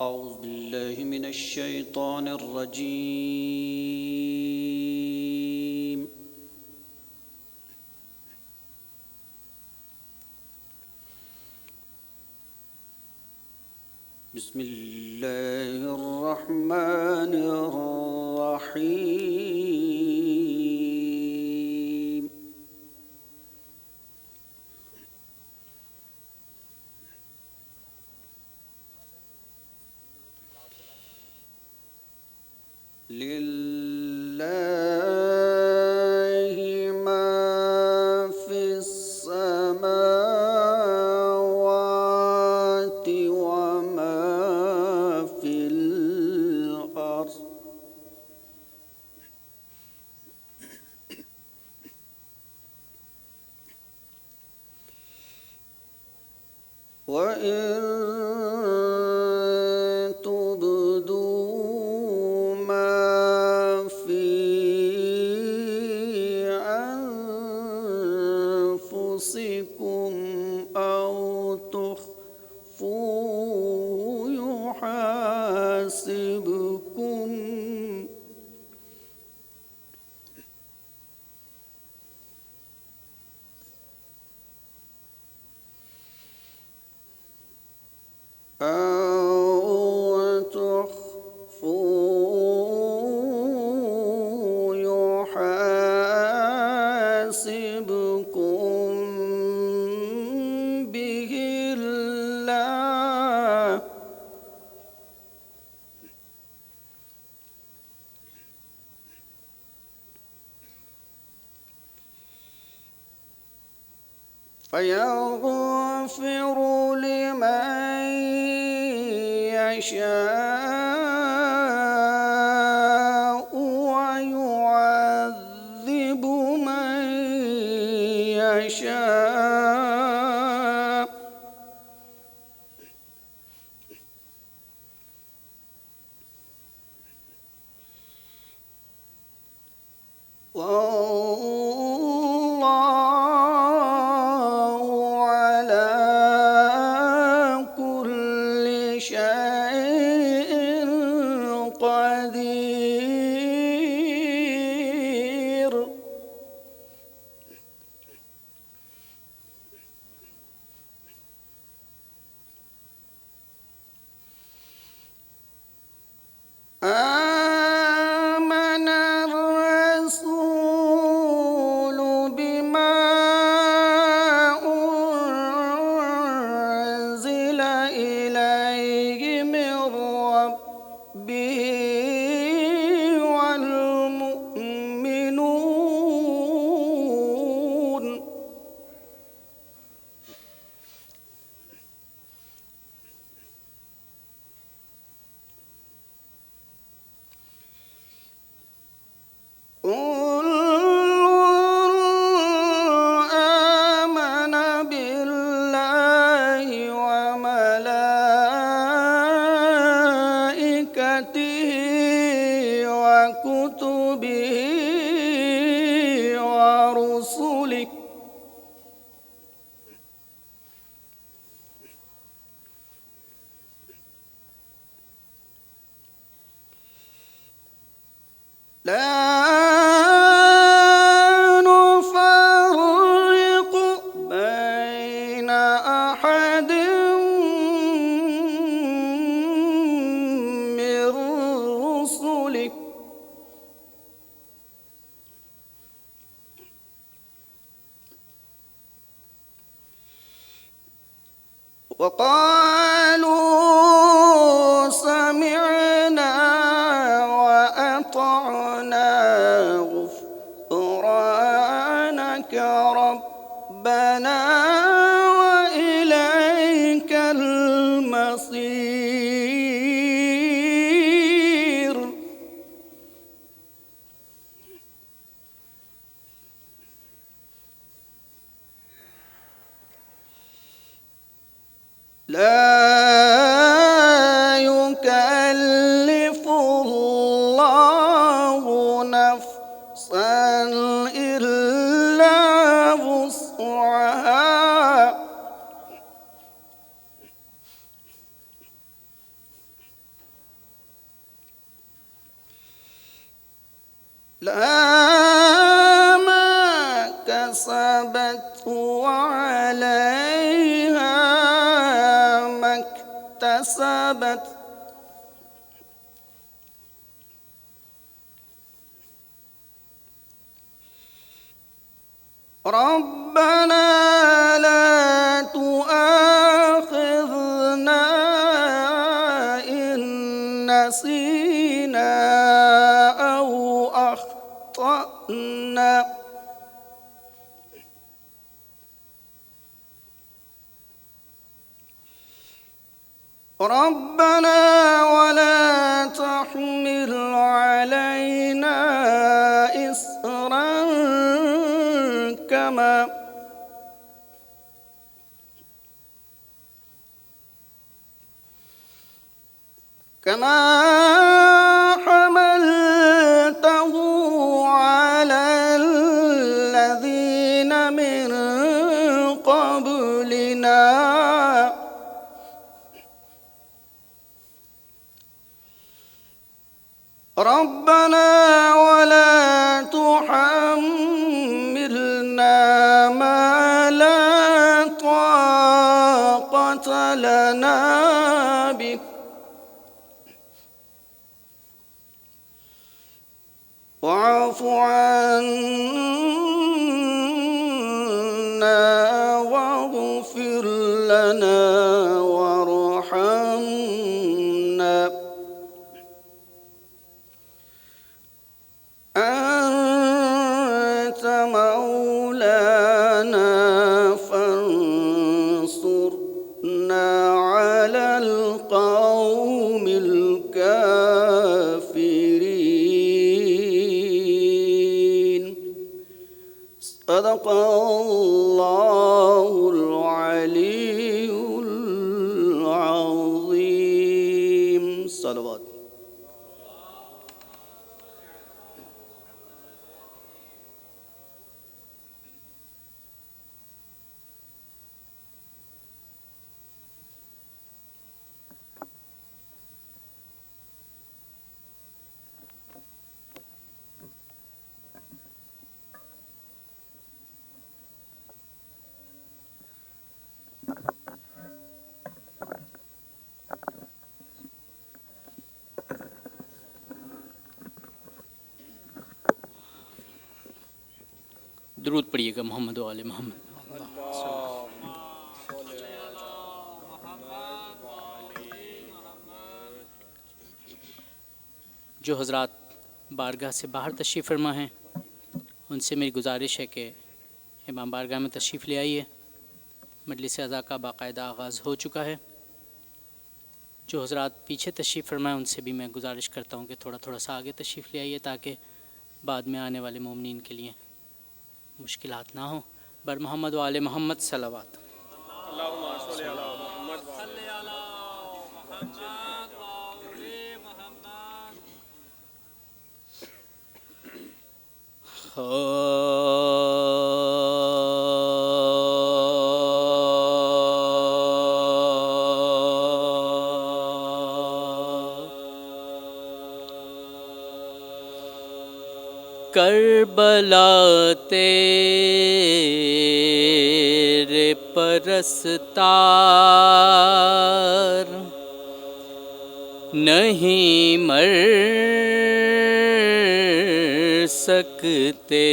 أعوذ بالله من الشيطان الرجيم. بسم الله الرحمن الرحيم. لله ما في السماوات وما في الأرض. وإن تبدوا ما في أنفسكم أو تخفوه يحاسبكم به الله. فيغفر لمن يشاء ويعذب من يشاء. والله على كل شيء قدير. آمن الرسول بما أنزل إليه من ربه والمؤمنون كل آمن بالله وملائكته وكتبه ورسله لا نفرق بين أحد من رسله وقالوا سمعنا وأطعنا غفرانك ربنا وإليك المصير. لا يكلف الله نفسا إلا وسعها لها ما كسبت وعليها ما اكتسبت ربنا لا تؤاخذنا إن نسينا أو أخطأنا ربنا ولا تحمل علينا إصرا كما حملته على الذين من قبلنا ربنا ولا تحملنا ما لا طاقة لنا به واعف عنا واغفر لنا وارحمنا أنت مولانا فانصرنا على القوم الكافرين صدق الله العلي العظيم صلوات درود پڑھیے گا محمد و آل محمد. جو حضرات بارگاہ سے باہر تشریف فرما ہیں ان سے میری گزارش ہے کہ امام بارگاہ میں تشریف لے آئیے. مجلس اذا کا باقاعدہ آغاز ہو چکا ہے. جو حضرات پیچھے تشریف فرمائیں ان سے بھی میں گزارش کرتا ہوں کہ تھوڑا تھوڑا سا آگے تشریف لے آئیے تاکہ بعد میں آنے والے مومنین کے لیے مشکلات نہ ہوں. بر محمد و آل محمد صلوات. اللہم صلی علی محمد کربلا تیرے پرستار نہیں مر سکتے.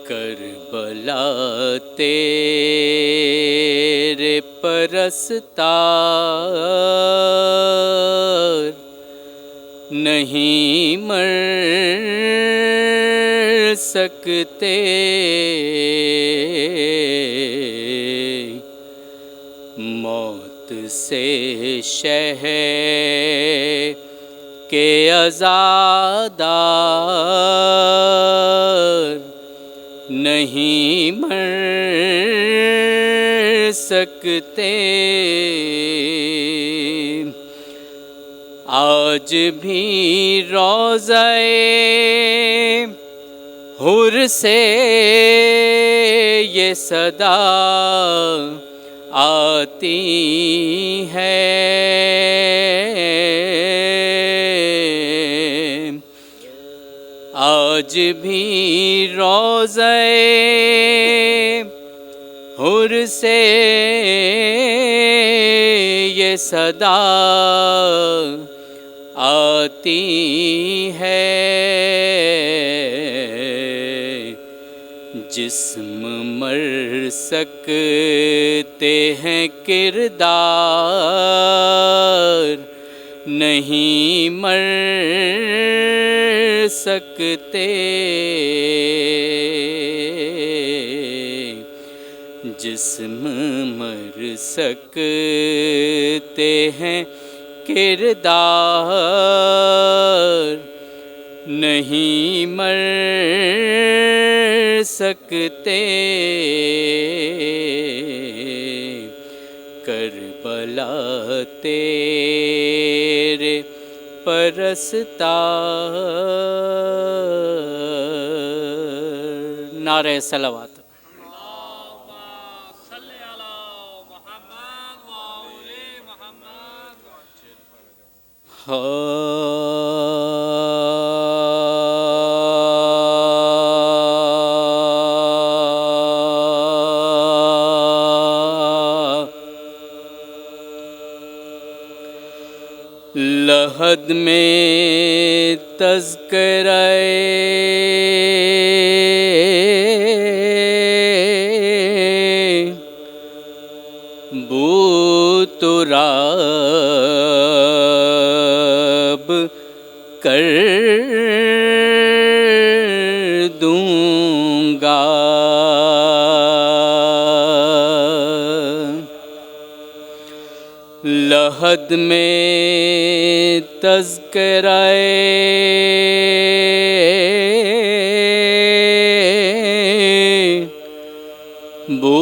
کربلا تیرے پرستار نہیں مر سکتے. موت سے شہ کے عزادار نہیں مر سکتے. آج بھی روضہ حر سے یہ صدا آتی ہے آج بھی روضہ حر سے یہ صدا آتی ہے، جسم مر سکتے ہیں کردار نہیں مر سکتے، جسم مر سکتے ہیں کردار نہیں مر سکتے، کربلا تیرے پرستار۔ نعرہ صلوات۔ لحد میں تذکرہ بو تراب کر دوں گا، لحد میں تذکرہ بو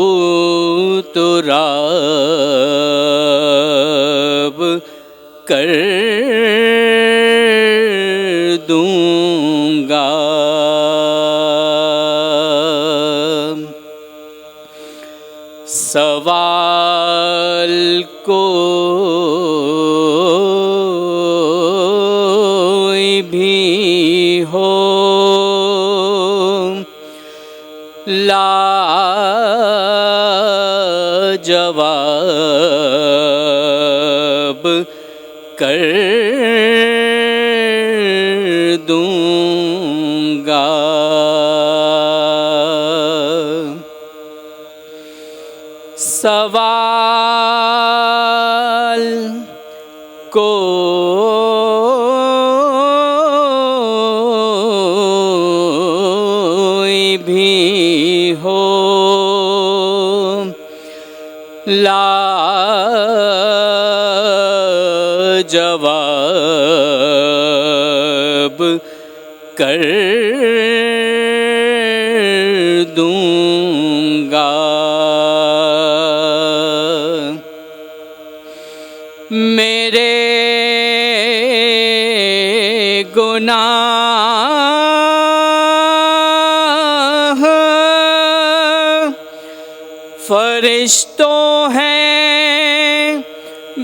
تراب کر دوں گا، سوال کوئی بھی ہو لا جواب کر دوں گا، سوال کوئی بھی ہو لا جواب کر دوں گا، میرے گناہ فرشتوں ہیں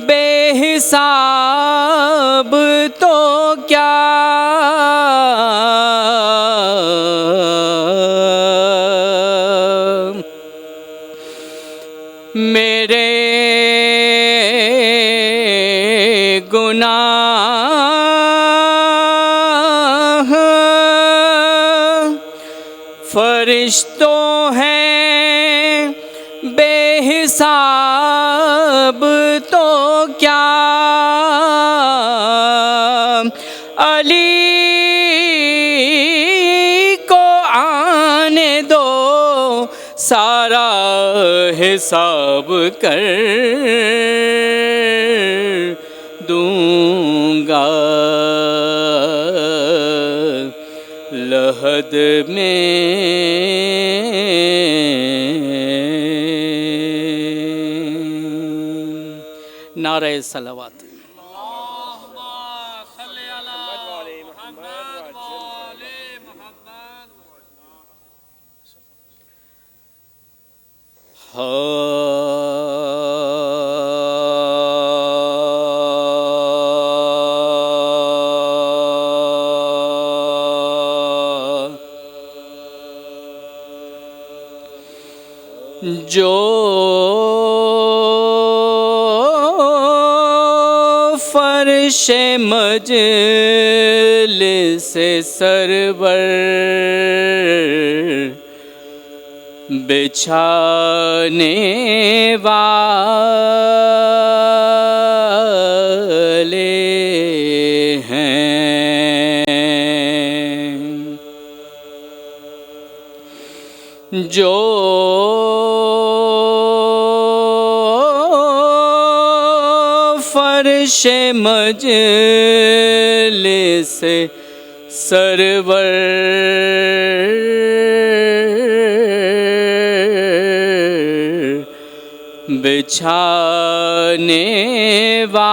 بے حساب تو کیا، میرے گناہ فرشتوں ہیں بے حساب تو کیا، علی کو آنے دو سارا حساب کر دوں گا، لحد میں نعرہ صلوات۔ جو فرش مجلس سرور بچھانے والے ہیں، جو فرش مجلس سرور بچھانے والے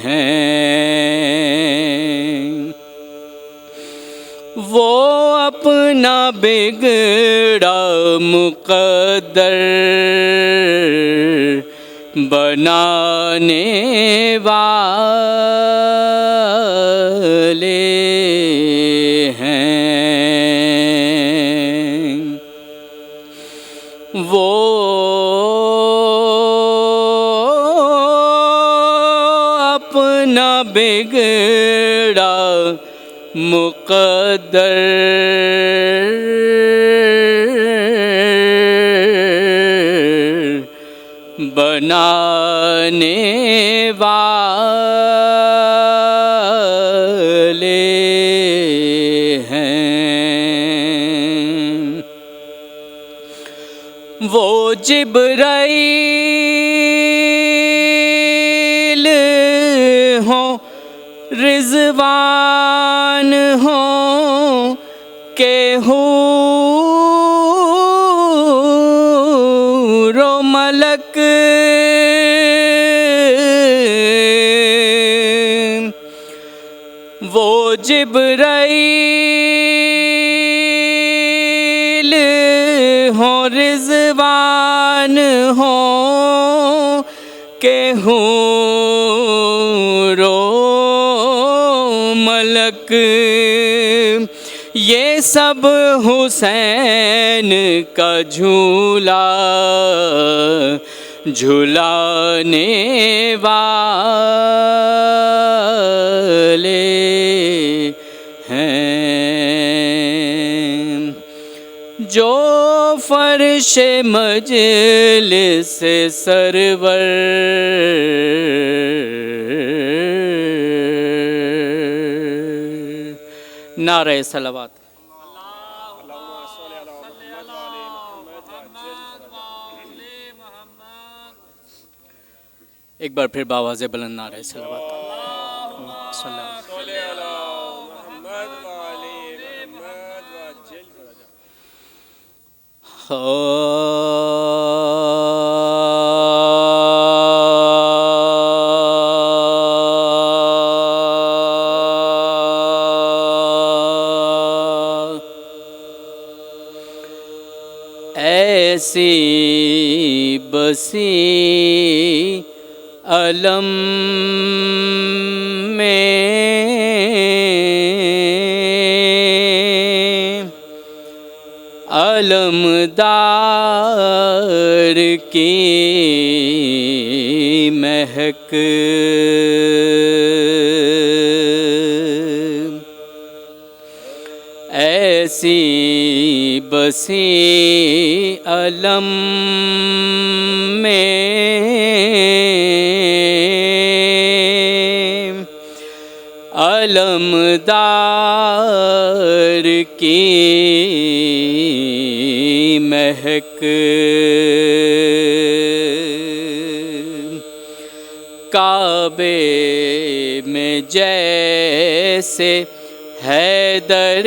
ہیں، وہ اپنا بگڑا مقدر بنانے والے ہیں، وہ اپنا بگڑا مقدر بنانے والے ہیں، وہ جبرائیل ہوں رضوان ہوں کہ حور و ملک، وہ جبرائیل ہوں رضوان ہوں کہ حور و ملک، یہ سب حسین کا جھولا جھلانے والے ہیں، جو فرش مجلس سرور نعرہ صلوات۔ ایک بار پھر باواز بلند نعرہ صلوات۔ ایسی بسی علم میں علمدار کی مہک، ایسی بسی علم میں علمدار کی مہک، کعبے میں جیسے حیدر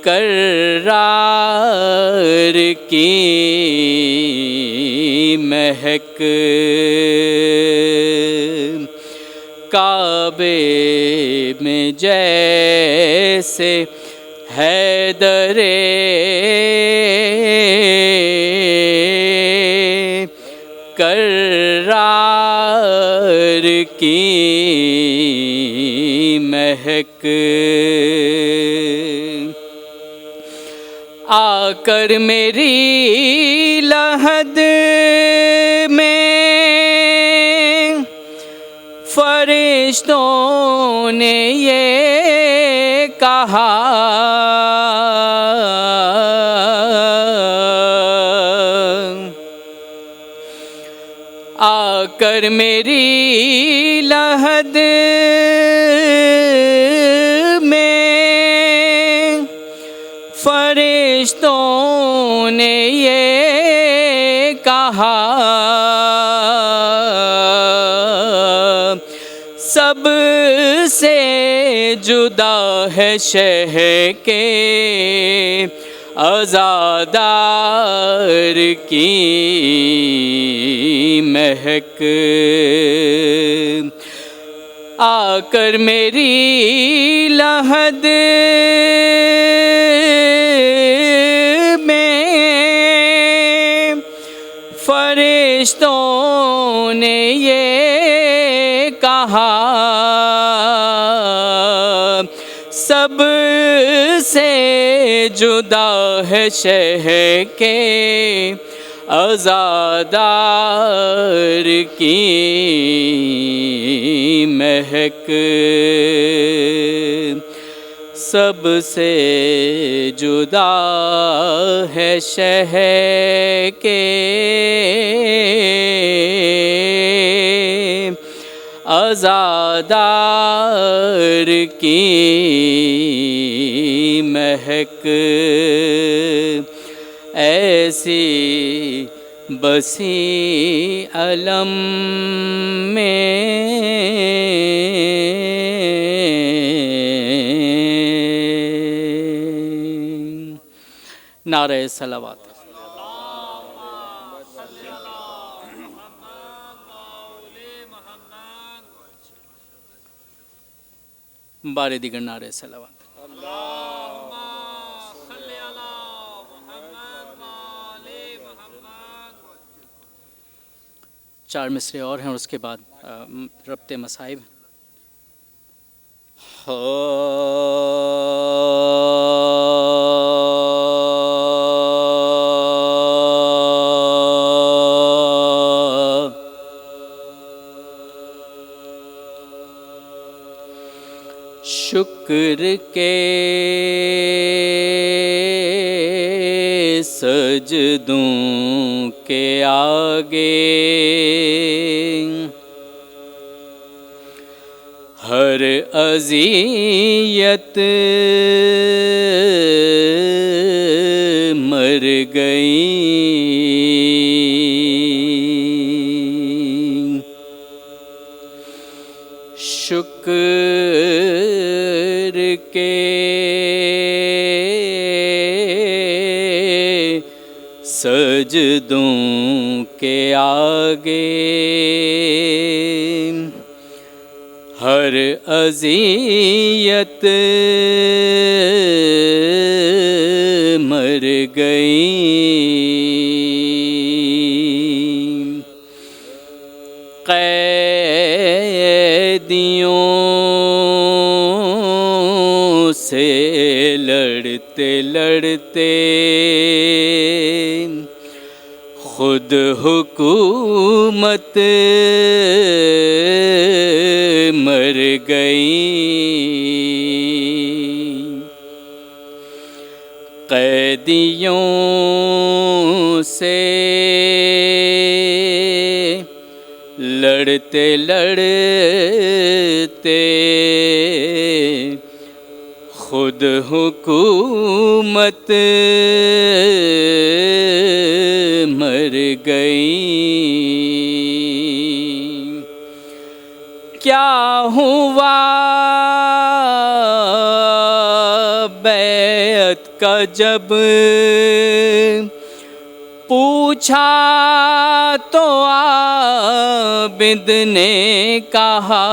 کرار کی مہک، کعبے میں جیسے حیدر کرار کی مہک آ کر میری لحد میں فرشتوں نے یہ کہا آ کر میری لحد میں فرشتوں نے یہ کہا سب سے جدا ہے شہ کے عزادار کی مہک آ کر میری لحد میں فرشتوں نے یہ کہا سب سے جدا ہے شہ کے عزادار کی مہک سب سے جدا ہے شہ کے عزادار کی مہک ایسی بسی علم میں نعرہ صلوات بار دیگر نعرہ صلوات چار مصرے اور ہیں اور اس کے بعد ربط مصائب شکر کے سجدوں کے آگے ہر اذیت مر گئی شکر کے سجدوں کے آگے ہر اذیت مر گئی قیدیوں سے لڑتے لڑتے خود حکومت مر گئی قیدیوں سے لڑتے لڑتے خود حکومت مر گئی کیا ہوا بیعت کا جب پوچھا تو عابد نے کہا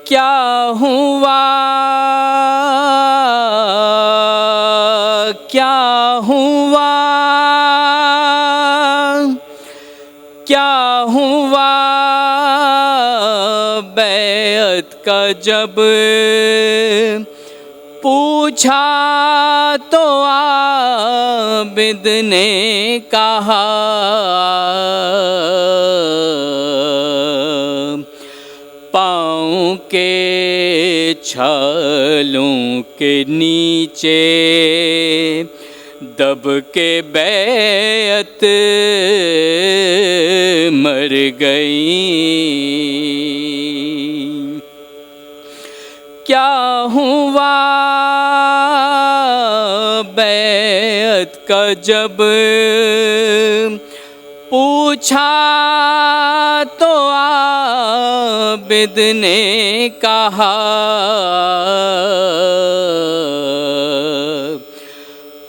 کیا ہوا کیا ہوا کیا ہوا بیعت کا جب پوچھا تو عابد نے کہا پاؤں کے چھالوں کے نیچے دب کے بیعت مر گئی کیا ہوا بیعت کا جب پوچھا تو عابد نے کہا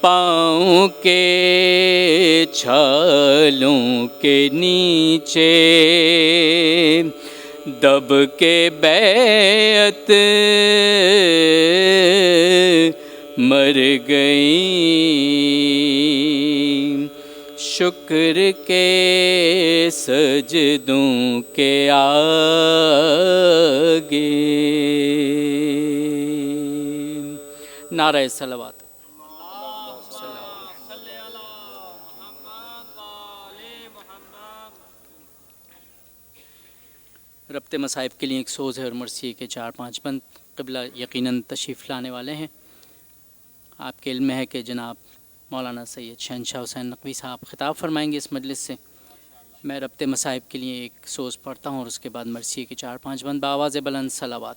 پاؤں کے چھالوں کے نیچے دب کے بیعت مر گئی شکر کے سجدوں کے آگے نعرہ صلوات ربط مصائب کے لیے ایک سوز ہے اور مرثیے کے 4-5 بند قبلہ یقیناً تشریف لانے والے ہیں. آپ کے علم میں ہے کہ جناب مولانا سید شہنشاہ حسین نقوی صاحب خطاب فرمائیں گے اس مجلس سے. میں ربط مصائب کے لیے ایک سوز پڑھتا ہوں اور اس کے بعد مرثیے کے 4-5 بند بآواز بلند صلوات.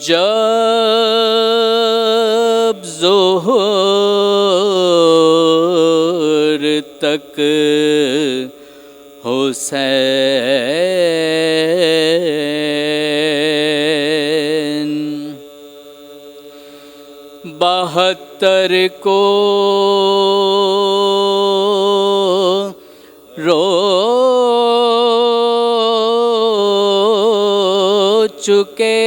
جب ظہر تک حسین 72 کو رو چکے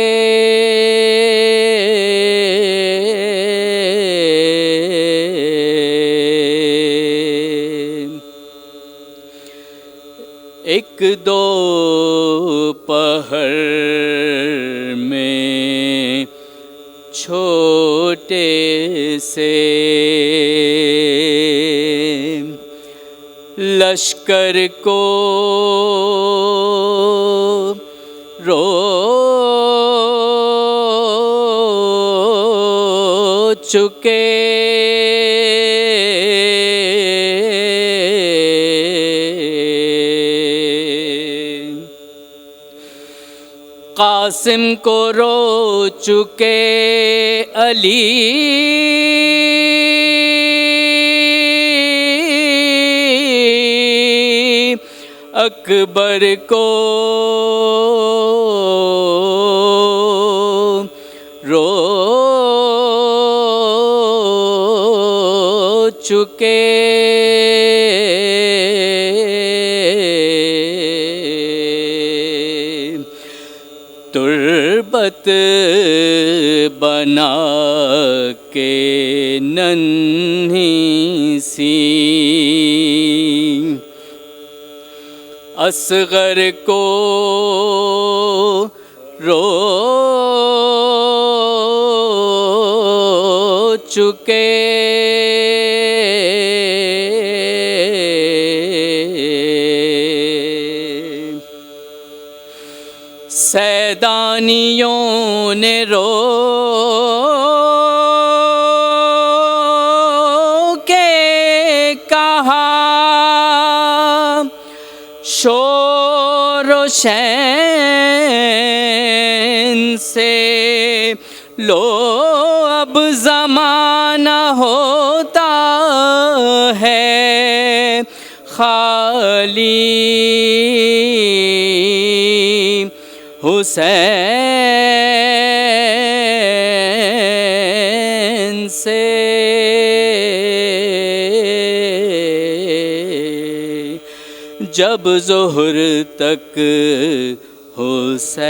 ایک دو پہر میں چھوٹے سے لشکر کو رو چکے قاسم کو رو چکے علی اکبر کو رو چکے تربت بنا کے ننھی سی اصغر کو رو چکے سیدانیوں نے رو کے کہا شور و شین سے لو اب زمانہ ہوتا ہے خالی حسین حسین سے جب ظہر تک حسین.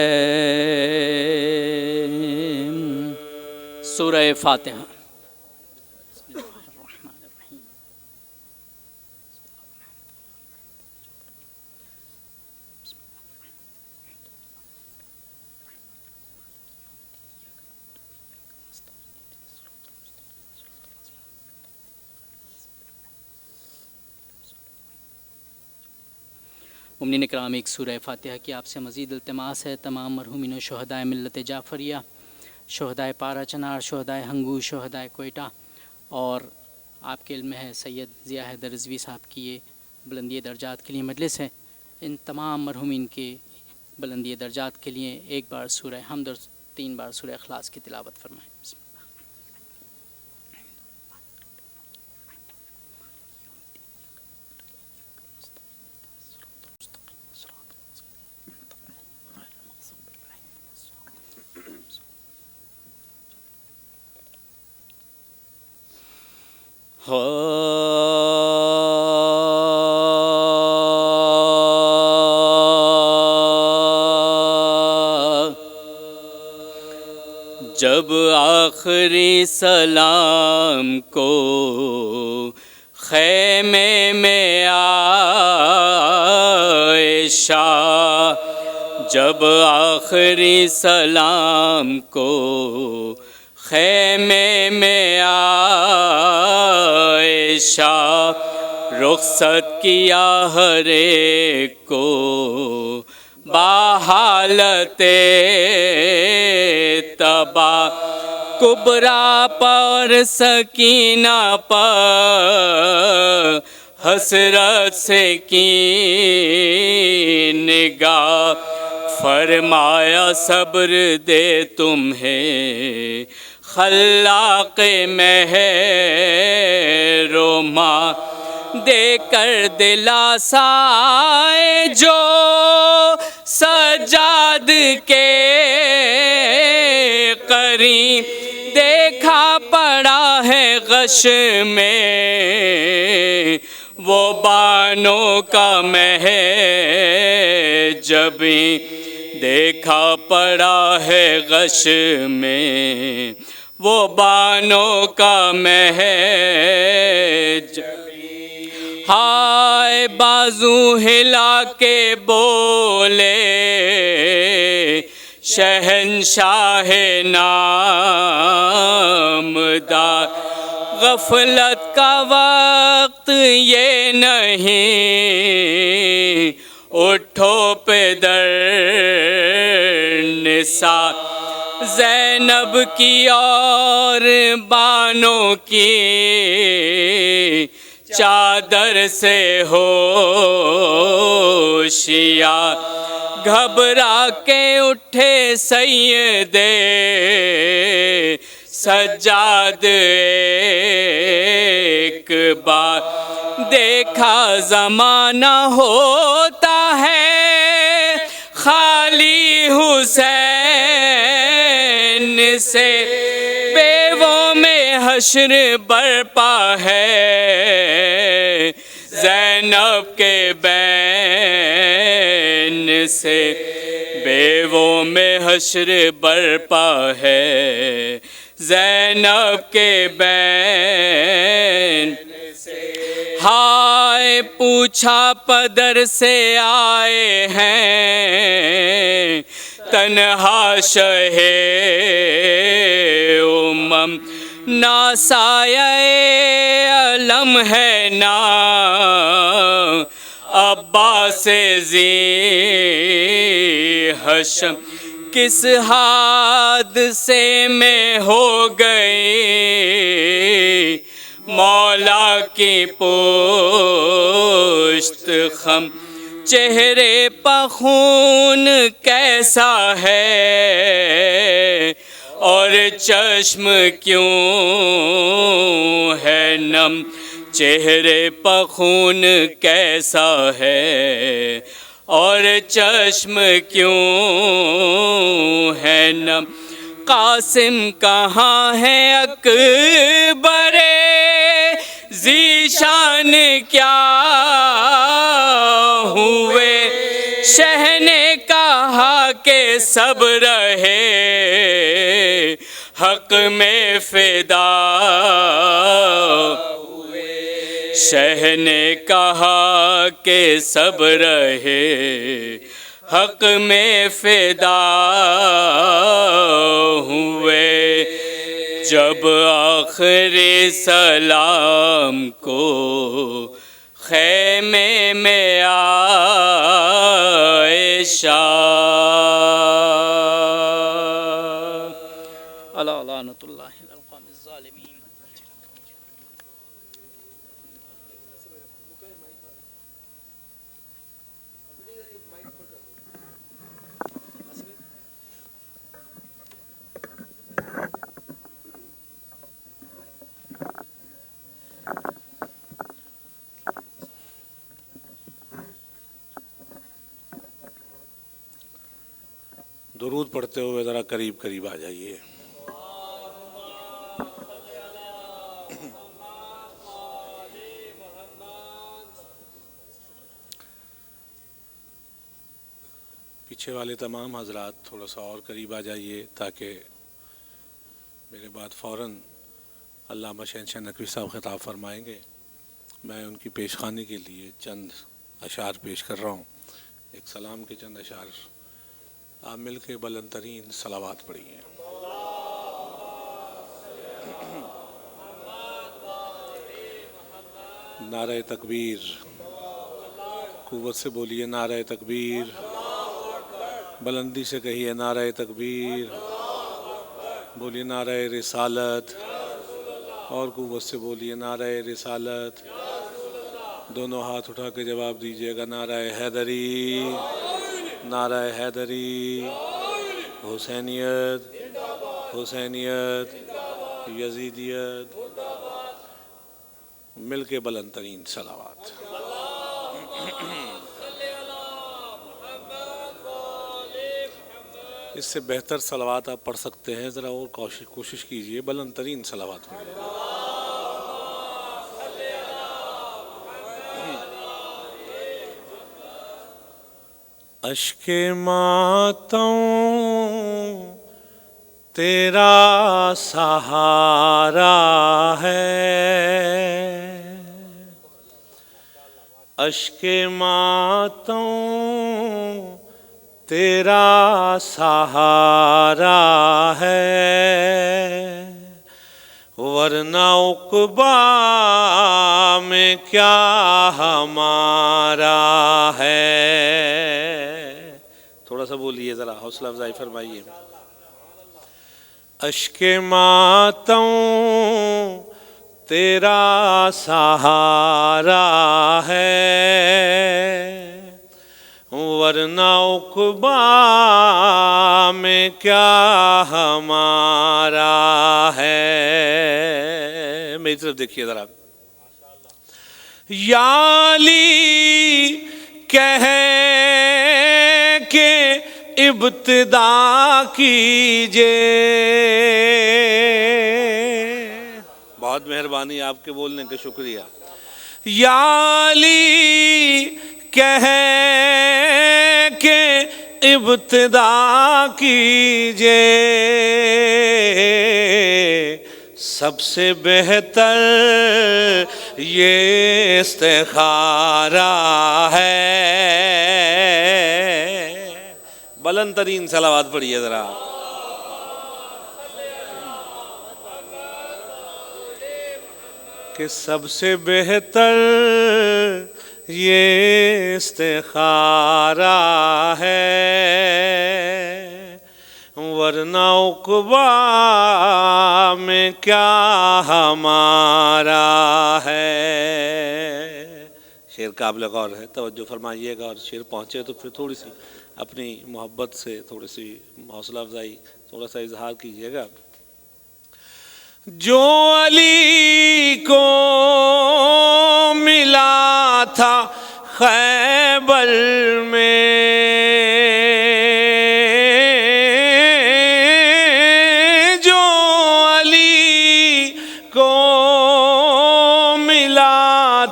سورہ فاتحہ. مومنین اکرام، ایک سورہ فاتحہ کی آپ سے مزید التماس ہے. تمام مرحومین و شہدائے ملت جعفریہ، شہدائے پارا چنار، شہدائے ہنگو، شہدائے کوئٹہ، اور آپ کے علم میں ہے سید ضیاء حیدر رضوی صاحب کی یہ بلندی درجات کے لیے مجلس ہے. ان تمام مرحومین کے بلندی درجات کے لیے ایک بار سورہ حمد اور 3 بار سورہ اخلاص کی تلاوت فرمائیں. جب آخری سلام کو خیمے میں عائشہ، جب آخری سلام کو خیمے میں عائشہ، رخصت کیا ہر ایک کو بحالت تباہ، کبریٰ پر سکینہ پر حسرت سے کی نگاہ، فرمایا صبر دے تمہیں خلاق مہر و ماں، دے کر دلاسا جو سجاد کے قریب دیکھا پڑا ہے غش میں، وہ بانوں کا مہر جبیں دیکھا پڑا ہے غش میں، وہ بانوں کا مہر. ہائے بازو ہلا کے بولے شہنشاہ نامدار، غفلت کا وقت یہ نہیں، اٹھو پہ در نثار، زینب کی اور بانوں کی چادر سے ہوشیار، گھبرا کے اٹھے سیدے سجاد، ایک بار دیکھا زمانہ ہوتا ہے خالی حسین سے، بیووں میں حشر برپا ہے، زینب کے بین سے بیووں میں حشر برپا ہے، زینب کے بین سے. ہائے پوچھا پدر سے آئے ہیں تنہا شہ امم، ناسایہ علم ہے نا عباس ذی حشم، کس حادثے میں ہو گئی مولا کی پشت خم، چہرے پہ خون کیسا ہے اور چشم کیوں ہے نم، چہرے پہ خون کیسا ہے اور چشم کیوں ہے نم، قاسم کہاں ہے اکبر ذیشان کیا ہوئے شہ نے کہا کہ سب رہے حق میں فدا ہوئے شہ نے کہا کہ سب رہے حق میں فدا ہوئے جب آخر سلام کو خیمے میں عائشہ اللہ لعنت اللہ علی القوم الظالمین. درود پڑھتے ہوئے ذرا قریب قریب آ جائیے. پیچھے والے تمام حضرات تھوڑا سا اور قریب آ جائیے تاکہ میرے بعد فوراً علامہ شہنشاہ نقوی صاحب خطاب فرمائیں گے. میں ان کی پیشخوانی کے لیے چند اشعار پیش کر رہا ہوں. ایک سلام کے چند اشعار. آپ مل کے بلند ترین صلوات پڑھیے. نعرہ تکبیر. قوت سے بولیے نعرہ تکبیر. بلندی سے کہیے نعرہ تکبیر. بولیے نعرہ رسالت. اور قوت سے بولیے نعرہ رسالت. دونوں ہاتھ اٹھا کے جواب دیجیے گا نعرہ حیدری. نعرہ حیدری. حسینیت. حسینیت. یزیدیت. مل کے بلند ترین صلوات. اس سے بہتر صلوات آپ پڑھ سکتے ہیں. ذرا اور کوشش کیجئے. بلند ترین صلوات پڑھیے. اشک ماتم تیرا سہارا ہے. اشک ماتم تیرا سہارا ہے. ورنہ عقبیٰ میں کیا ہمارا ہے. تھوڑا سا بولیے ذرا حوصلہ افزائی فرمائیے. اشک ماتم تیرا سہارا ہے. ورنہ عقبیٰ میں کیا ہمارا ہے. میری طرف دیکھیے ذرا. یا علی کہہ کے ابتدا کیجئے. بہت مہربانی آپ کے بولنے کا شکریہ. یا علی کہہ کے ابتدا کیجئے. سب سے بہتر یہ استخارہ ہے. بلند ترین صلوات پڑھیے ذرا. کہ سب سے بہتر یہ استخارہ ہے. ورنہ عقبیٰ میں کیا ہمارا ہے. شعر قابل غور ہے. توجہ فرمائیے گا. اور شعر پہنچے تو پھر تھوڑی سی اپنی محبت سے تھوڑی سی حوصلہ افزائی تھوڑا سا اظہار کیجیے گا. جو علی کو ملا تھا خیبر میں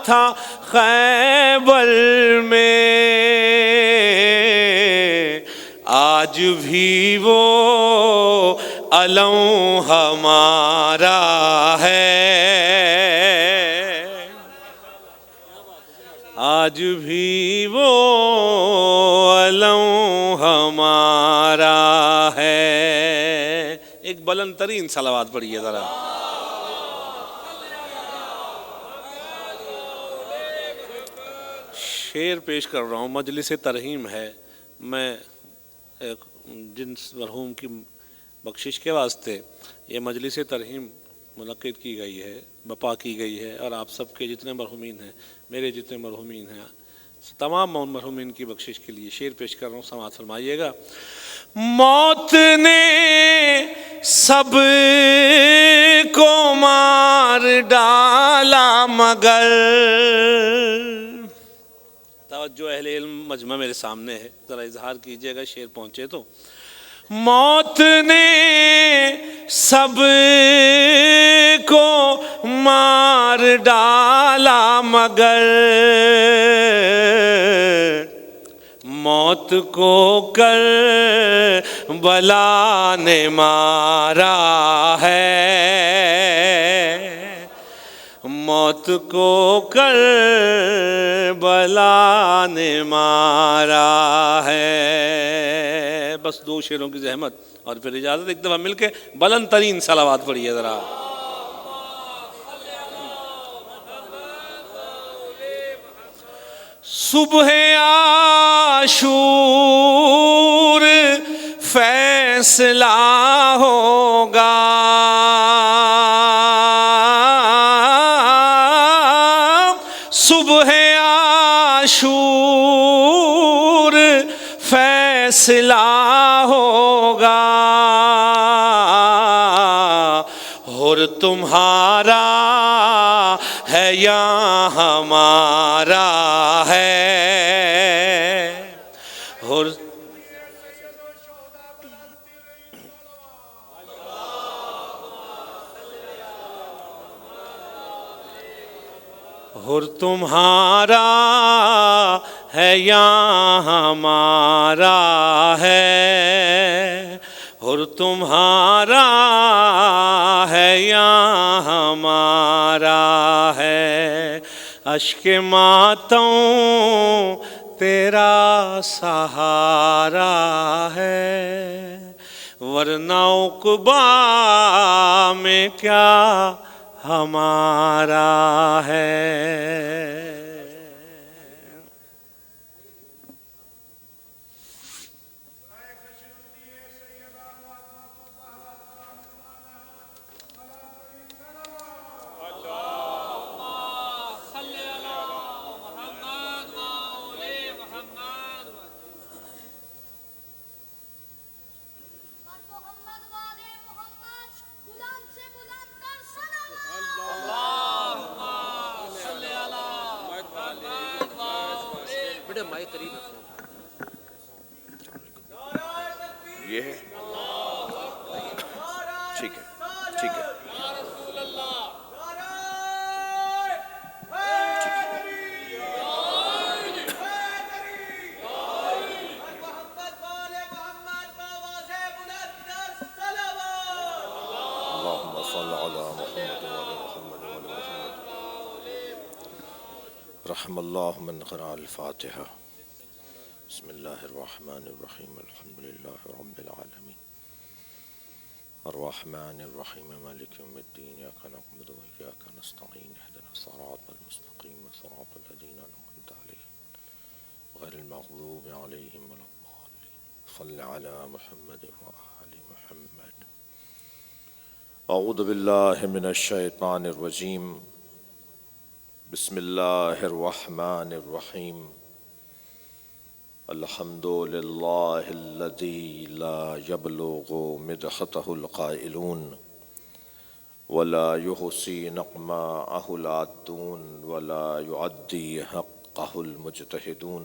تھا خیبر میں، آج بھی وہ علم ہمارا ہے، آج بھی وہ علم ہمارا ہے۔ ایک بلند ترین صلوات پڑھیے ذرا۔ شعر پیش کر رہا ہوں، مجلس ترحیم ہے، میں جن مرحوم کی بخشش کے واسطے یہ مجلس ترحیم منعقد کی گئی ہے، بپا کی گئی ہے، اور آپ سب کے جتنے مرحومین ہیں، میرے جتنے مرحومین ہیں، تمام مرحومین کی بخشش کے لیے شعر پیش کر رہا ہوں، سماعت فرمائیے گا۔ موت نے سب کو مار ڈالا مگر، توجہ اہل علم مجمع میرے سامنے ہے، ذرا اظہار کیجئے گا شعر پہنچے تو۔ موت نے سب کو مار ڈالا مگر، موت کو کربلا نے مارا ہے، موت کو کربلا نے مارا ہے۔ بس دو شعروں کی زحمت اور پھر اجازت، ایک دفعہ مل کے بلند ترین صلوات پڑھیے ذرا۔ صبح عاشور فیصلہ ہوگا، صبح عاشور فیصلہ ہوگا، اور تمہارا ہے یا ہمارا ہے، اور تمہارا ہے یا ہمارا ہے، اور تمہارا ہے یا ہمارا ہے، اشک ماتم تیرا سہارا ہے، ورنہ عقبیٰ میں کیا ہمارا ہے۔ یہ ہے ٹھیک ہے، ٹھیک ہے، اللہم صل علی محمد وعلی محمد وعلی محمد۔ رحم اللہ من قرأ الفاتحہ۔ بسم اللہ الرحمن الرحیم، الحمد للہ رب العالمین، الرحمن الرحیم، مالک یوم الدین، ایاک نعبد و ایاک نستعین، اہدنا الصراط المستقیم، صراط الذین انعمت علیہم غیر المغضوب علیہم ولا الضالین۔ صل علی محمد وآل محمد۔ اعوذ باللہ من الشیطان الرجیم، بسم اللہ الرحمن الرحیم، الحمد للہ الذی لا یبلغ مدحتہ القائلون ولا یحصی نقماءہ العادون ولا یعدی حقہ المجتہدون،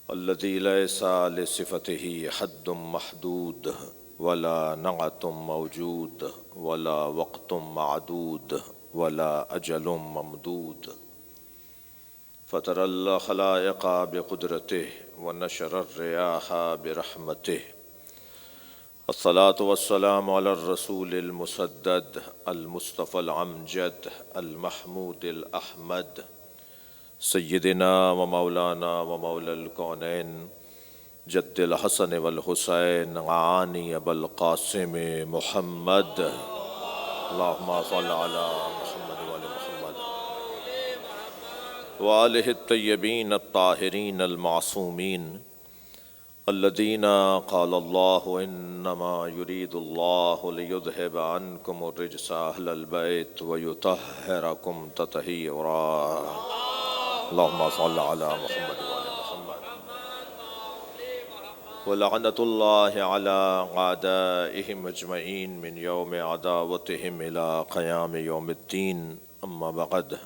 الذی لیس لصفتہ حد محدود ولا نعت موجود ولا وقت معدود ولا أجل ممدود فطر الخلائق بقدرته ونشر الرياح برحمته الصلاة والسلام على الرسول المسدد المصطفى العمجد المحمود الأحمد سيدنا ومولانا ومولى الكونين جد الحسن والحسين عاني أبا القاسم محمد اللهم صل على محمد وآل محمد وآله الطيبين الطاهرين المعصومين الذين قال الله إنما يريد الله ليذهب عنكم الرجس أهل البيت ويطهركم تطهيرا اللهم صل على محمد وآل محمد ولعنة الله على أعدائهم أجمعين من يوم عداوتهم إلى قيام يوم الدين أما بعد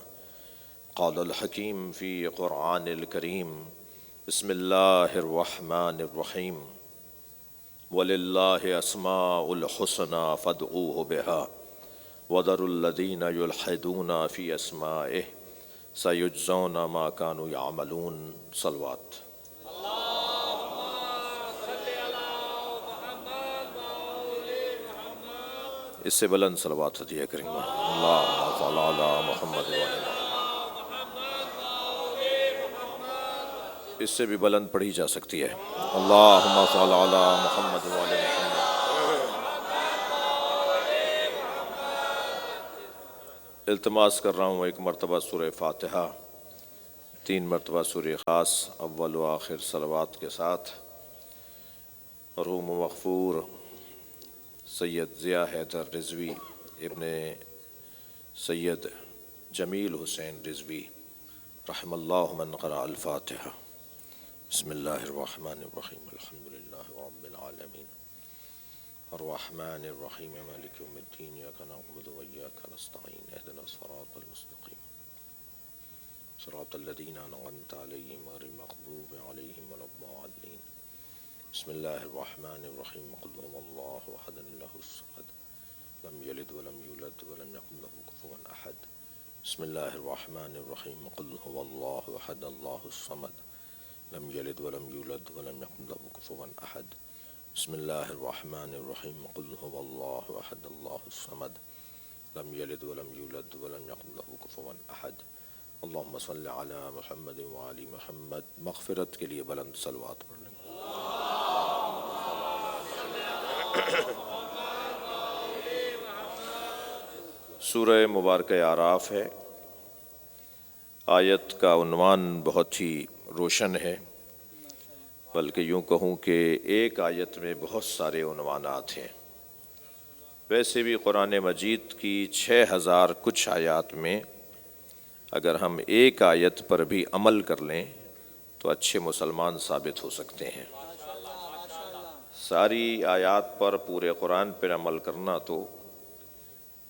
قال الحكيم في قرآن الكريم بسم الله الرحمن الرحيم ولله أسماء الحسنى فادعوه بها وذروا الذين يلحدون في أسمائه سيجزون ما كانوا يعملون صلوات اس سے بلند صلوات ہدیہ کریں گے اللہم صل علی محمد وعلی محمد اس سے بھی بلند پڑھی جا سکتی ہے اللہم صل علی محمد وعلی محمد التماس کر رہا ہوں ایک مرتبہ سورہ فاتحہ 3 مرتبہ سورہ خاص اول و آخر صلوات کے ساتھ مرحوم مغفور سید ضیاء حیدر رضوی ابن سید جمیل حسین رضوی رحم اللہ من قرأ الفاتحہ بسم اللہ الرحمن الرحیم الحمد للہ رب العالمین الرحمن الرحیم مالک یوم الدین ایاک نعبد و ایاک نستعین اهدنا الصراط المستقیم صراط الذین انعمت علیہم غیر المغضوب علیہم ولا الضالین بسم اللہ الرحمن الرحیم قل هو اللہ احد اللہ الصمد لم یلد ولم یولد ولم یکن له کفوا احد بسم اللہ الرحمن الرحیم قل هو اللہ احد اللہ الصمد لم یلد ولم یولد ولم یکن له کفوا احد بسم اللہ الرحمن الرحیم قل هو اللہ احد اللہ الصمد لم یلد ولم یولد ولم یکن له کفوا احد اللہم صل علی محمد وعلی محمد مغفرت کے لیے بلند صلوات پڑھ لیں سورہ مبارکہ اعراف ہے آیت کا عنوان بہت ہی روشن ہے بلکہ یوں کہوں کہ ایک آیت میں بہت سارے عنوانات ہیں ویسے بھی قرآن مجید کی 6000 کچھ آیات میں اگر ہم ایک آیت پر بھی عمل کر لیں تو اچھے مسلمان ثابت ہو سکتے ہیں ساری آیات پر پورے قرآن پر عمل کرنا تو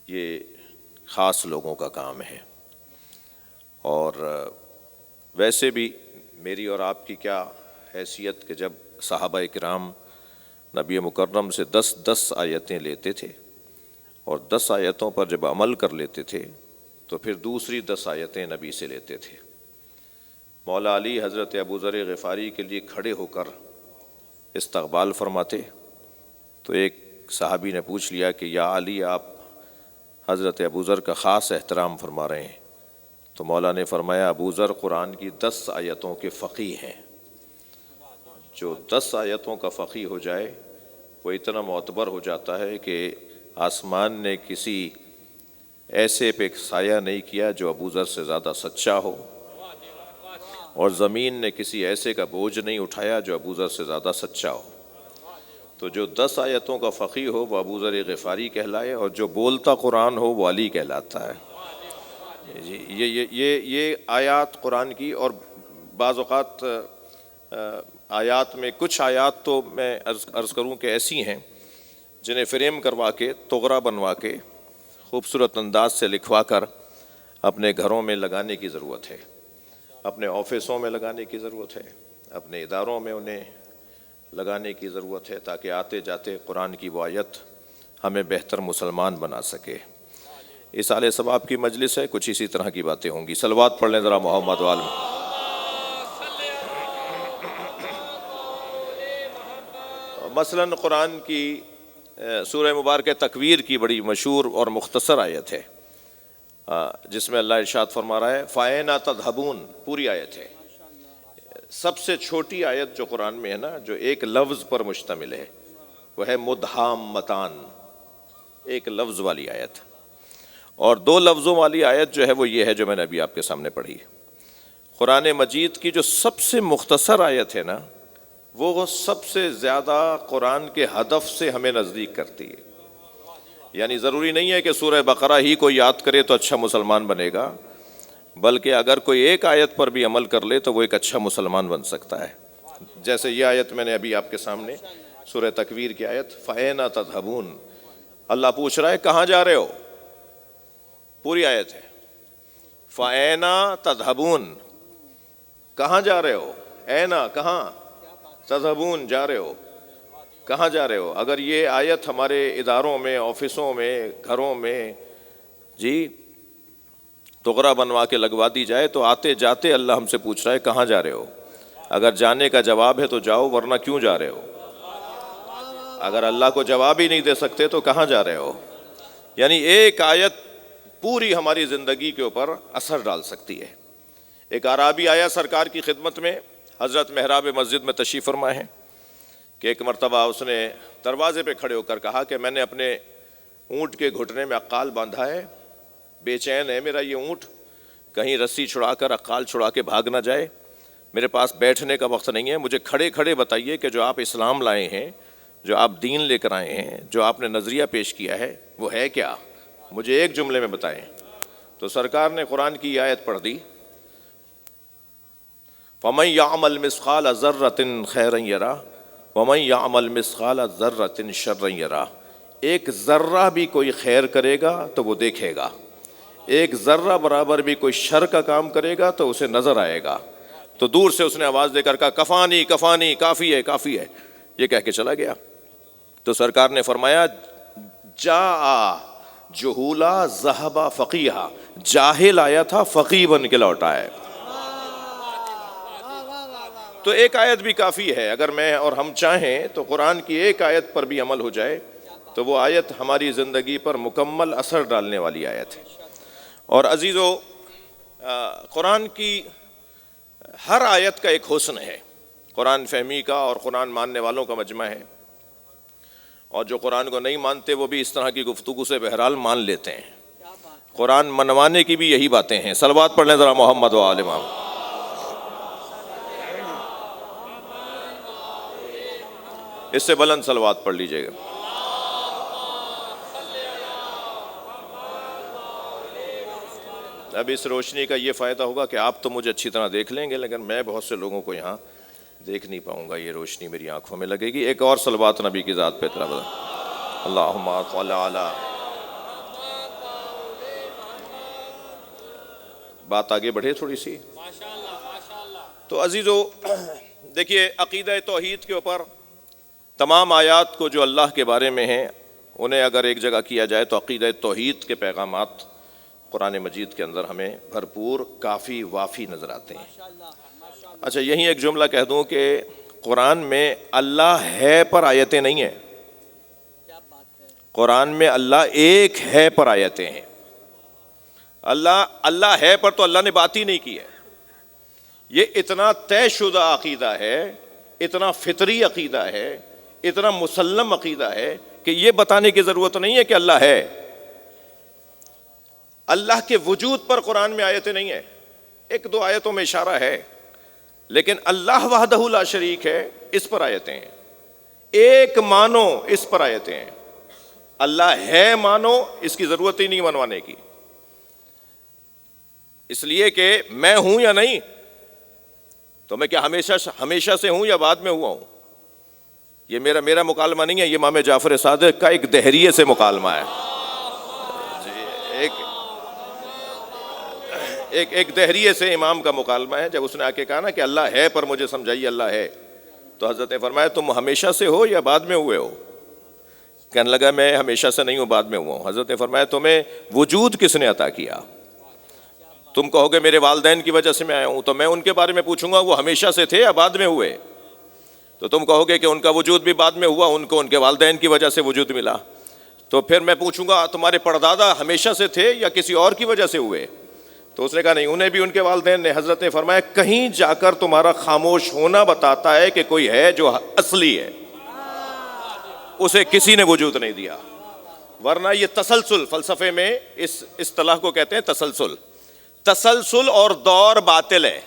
یہ خاص لوگوں کا کام ہے اور ویسے بھی میری اور آپ کی کیا حیثیت کہ جب صحابہ کرام نبی مکرم سے 10 آیتیں لیتے تھے اور 10 آیتوں پر جب عمل کر لیتے تھے تو پھر دوسری 10 آیتیں نبی سے لیتے تھے مولا علی حضرت ابو ذر غفاری کے لیے کھڑے ہو کر استقبال فرماتے تو ایک صحابی نے پوچھ لیا کہ یا علی آپ حضرت ابو ذر کا خاص احترام فرما رہے ہیں تو مولا نے فرمایا ابو ذر قرآن کی 10 آیتوں کے فقیہ ہیں جو 10 آیتوں کا فقیہ ہو جائے وہ اتنا معتبر ہو جاتا ہے کہ آسمان نے کسی ایسے پہ سایہ نہیں کیا جو ابو ذر سے زیادہ سچا ہو اور زمین نے کسی ایسے کا بوجھ نہیں اٹھایا جو ابو ذر سے زیادہ سچا ہو تو جو 10 آیتوں کا فقیہ ہو وہ ابو ذر غفاری کہلائے اور جو بولتا قرآن ہو وہ علی کہلاتا ہے یہ آیات قرآن کی اور بعض اوقات آیات میں کچھ آیات تو میں عرض کروں کہ ایسی ہیں جنہیں فریم کروا کے تغرا بنوا کے خوبصورت انداز سے لکھوا کر اپنے گھروں میں لگانے کی ضرورت ہے، اپنے آفسوں میں لگانے کی ضرورت ہے، اپنے اداروں میں انہیں لگانے کی ضرورت ہے تاکہ آتے جاتے قرآن کی وہ آیت ہمیں بہتر مسلمان بنا سکے۔ اصالِ ثواب کی مجلس ہے، کچھ اسی طرح کی باتیں ہوں گی. صلوات پڑھ لیں ذرا محمد وآل میں. مثلاً قرآن کی سورہ مبارکہ تکویر کی بڑی مشہور اور مختصر آیت ہے جس میں اللہ ارشاد فرما رہا ہے فَأَيْنَ تَذْهَبُونَ، پوری آیت ہے. سب سے چھوٹی آیت جو قرآن میں ہے نا، جو ایک لفظ پر مشتمل ہے، وہ ہے مدھامتان، ایک لفظ والی آیت. اور دو لفظوں والی آیت جو ہے وہ یہ ہے جو میں نے ابھی آپ کے سامنے پڑھی. قرآن مجید کی جو سب سے مختصر آیت ہے نا، وہ سب سے زیادہ قرآن کے ہدف سے ہمیں نزدیک کرتی ہے. یعنی ضروری نہیں ہے کہ سورہ بقرہ ہی کو یاد کرے تو اچھا مسلمان بنے گا، بلکہ اگر کوئی ایک آیت پر بھی عمل کر لے تو وہ ایک اچھا مسلمان بن سکتا ہے. جیسے یہ آیت میں نے ابھی آپ کے سامنے سورہ تکویر کی آیت فَأَيْنَ تَذْهَبُونَ، اللہ پوچھ رہا ہے کہاں جا رہے ہو. پوری آیت ہے فَأَيْنَ تَذْهَبُونَ، کہاں جا رہے ہو. اینا کہاں، تذہبون جا رہے ہو، کہاں جا رہے ہو. اگر یہ آیت ہمارے اداروں میں، آفسوں میں، گھروں میں جی تغرا بنوا کے لگوا دی جائے تو آتے جاتے اللہ ہم سے پوچھ رہا ہے کہاں جا رہے ہو. اگر جانے کا جواب ہے تو جاؤ، ورنہ کیوں جا رہے ہو. اگر اللہ کو جواب ہی نہیں دے سکتے تو کہاں جا رہے ہو. یعنی ایک آیت پوری ہماری زندگی کے اوپر اثر ڈال سکتی ہے. ایک اعرابی آیا سرکار کی خدمت میں، حضرت محراب مسجد میں تشریف فرما ہے کہ ایک مرتبہ اس نے دروازے پہ کھڑے ہو کر کہا کہ میں نے اپنے اونٹ کے گھٹنے میں عقال باندھا ہے، بے چین ہے میرا یہ اونٹ، کہیں رسی چھڑا کر عقال چھڑا کے بھاگ نہ جائے. میرے پاس بیٹھنے کا وقت نہیں ہے، مجھے کھڑے کھڑے بتائیے کہ جو آپ اسلام لائے ہیں، جو آپ دین لے کر آئے ہیں، جو آپ نے نظریہ پیش کیا ہے وہ ہے کیا، مجھے ایک جملے میں بتائیں. تو سرکار نے قرآن کی آیت پڑھ دی فَمَن يَعْمَلْ مِثْقَالَ ذَرَّةٍ خَيْرًا يَرَهُ وَمَن يَعْمَلْ مِثْقَالَ ذَرَّةٍ شَرًّا يَرَهُ. ایک ذرہ بھی کوئی خیر کرے گا تو وہ دیکھے گا، ایک ذرہ برابر بھی کوئی شر کا کام کرے گا تو اسے نظر آئے گا. تو دور سے اس نے آواز دے کر کہا کفانی کفانی، کافی ہے کافی ہے، یہ کہہ کے چلا گیا. تو سرکار نے فرمایا جاء جہولا ذہبا فقیہا، جاہل آیا تھا فقیہ بن کے لوٹا ہے. تو ایک آیت بھی کافی ہے. اگر میں اور ہم چاہیں تو قرآن کی ایک آیت پر بھی عمل ہو جائے تو وہ آیت ہماری زندگی پر مکمل اثر ڈالنے والی آیت ہے. اور عزیزو، قرآن کی ہر آیت کا ایک حسن ہے. قرآن فہمی کا اور قرآن ماننے والوں کا مجمع ہے، اور جو قرآن کو نہیں مانتے وہ بھی اس طرح کی گفتگو سے بہرحال مان لیتے ہیں. قرآن منوانے کی بھی یہی باتیں ہیں. صلوات پڑھ لیں ذرا محمد و آل محمد. اس سے بلند صلوات پڑھ لیجئے گا. اب اس روشنی کا یہ فائدہ ہوگا کہ آپ تو مجھے اچھی طرح دیکھ لیں گے، لیکن میں بہت سے لوگوں کو یہاں دیکھ نہیں پاؤں گا. یہ روشنی میری آنکھوں میں لگے گی. ایک اور صلوات نبی کی ذات پہ طلب اللہم صل علی. بات آگے بڑھے تھوڑی سی. تو عزیزو دیکھیے، عقیدہ توحید کے اوپر تمام آیات کو جو اللہ کے بارے میں ہیں انہیں اگر ایک جگہ کیا جائے تو عقیدہ توحید کے پیغامات قرآن مجید کے اندر ہمیں بھرپور، کافی، وافی نظر آتے ہیں. اچھا، یہیں ایک جملہ کہہ دوں کہ قرآن میں اللہ ہے پر آیتیں نہیں ہیں. قرآن میں اللہ ایک ہے پر آیتیں ہیں. اللہ ہے پر تو اللہ نے بات ہی نہیں کی ہے. یہ اتنا طے شدہ عقیدہ ہے، اتنا فطری عقیدہ ہے، اتنا مسلم عقیدہ ہے کہ یہ بتانے کی ضرورت نہیں ہے کہ اللہ ہے. اللہ کے وجود پر قرآن میں آیتیں نہیں ہیں. ایک دو آیتوں میں اشارہ ہے، لیکن اللہ وحدہ لا شریک ہے اس پر آیتیں ہیں. ایک مانو اس پر آیتیں ہیں. اللہ ہے مانو، اس کی ضرورت ہی نہیں منوانے کی. اس لیے کہ میں ہوں یا نہیں، تو میں کیا ہمیشہ سے ہوں یا بعد میں ہوا ہوں؟ یہ میرا مکالمہ نہیں ہے، یہ امام جعفر صادق کا ایک دہریے سے مکالمہ ہے. ایک دہریے سے امام کا مکالمہ ہے. جب اس نے آ کے کہا نا کہ اللہ ہے پر مجھے سمجھائیے اللہ ہے، تو حضرت نے فرمایا تم ہمیشہ سے ہو یا بعد میں ہوئے ہو؟ کہنے لگا میں ہمیشہ سے نہیں ہوں، بعد میں ہوا ہوں۔ حضرت نے فرمایا تمہیں وجود کس نے عطا کیا؟ تم کہو گے میرے والدین کی وجہ سے میں آیا ہوں، تو میں ان کے بارے میں پوچھوں گا وہ ہمیشہ سے تھے یا بعد میں ہوئے؟ تو تم کہو گے کہ ان کا وجود بھی بعد میں ہوا، ان کو ان کے والدین کی وجہ سے وجود ملا۔ تو پھر میں پوچھوں گا تمہارے پردادا ہمیشہ سے تھے یا کسی اور کی وجہ سے ہوئے؟ تو اس نے کہا نہیں، انہیں بھی ان کے والدین نے۔ حضرت نے فرمایا کہیں جا کر تمہارا خاموش ہونا بتاتا ہے کہ کوئی ہے جو اصلی ہے، اسے کسی نے وجود نہیں دیا۔ ورنہ یہ تسلسل، فلسفے میں اس اصطلاح کو کہتے ہیں تسلسل۔ تسلسل اور دور باطل ہے۔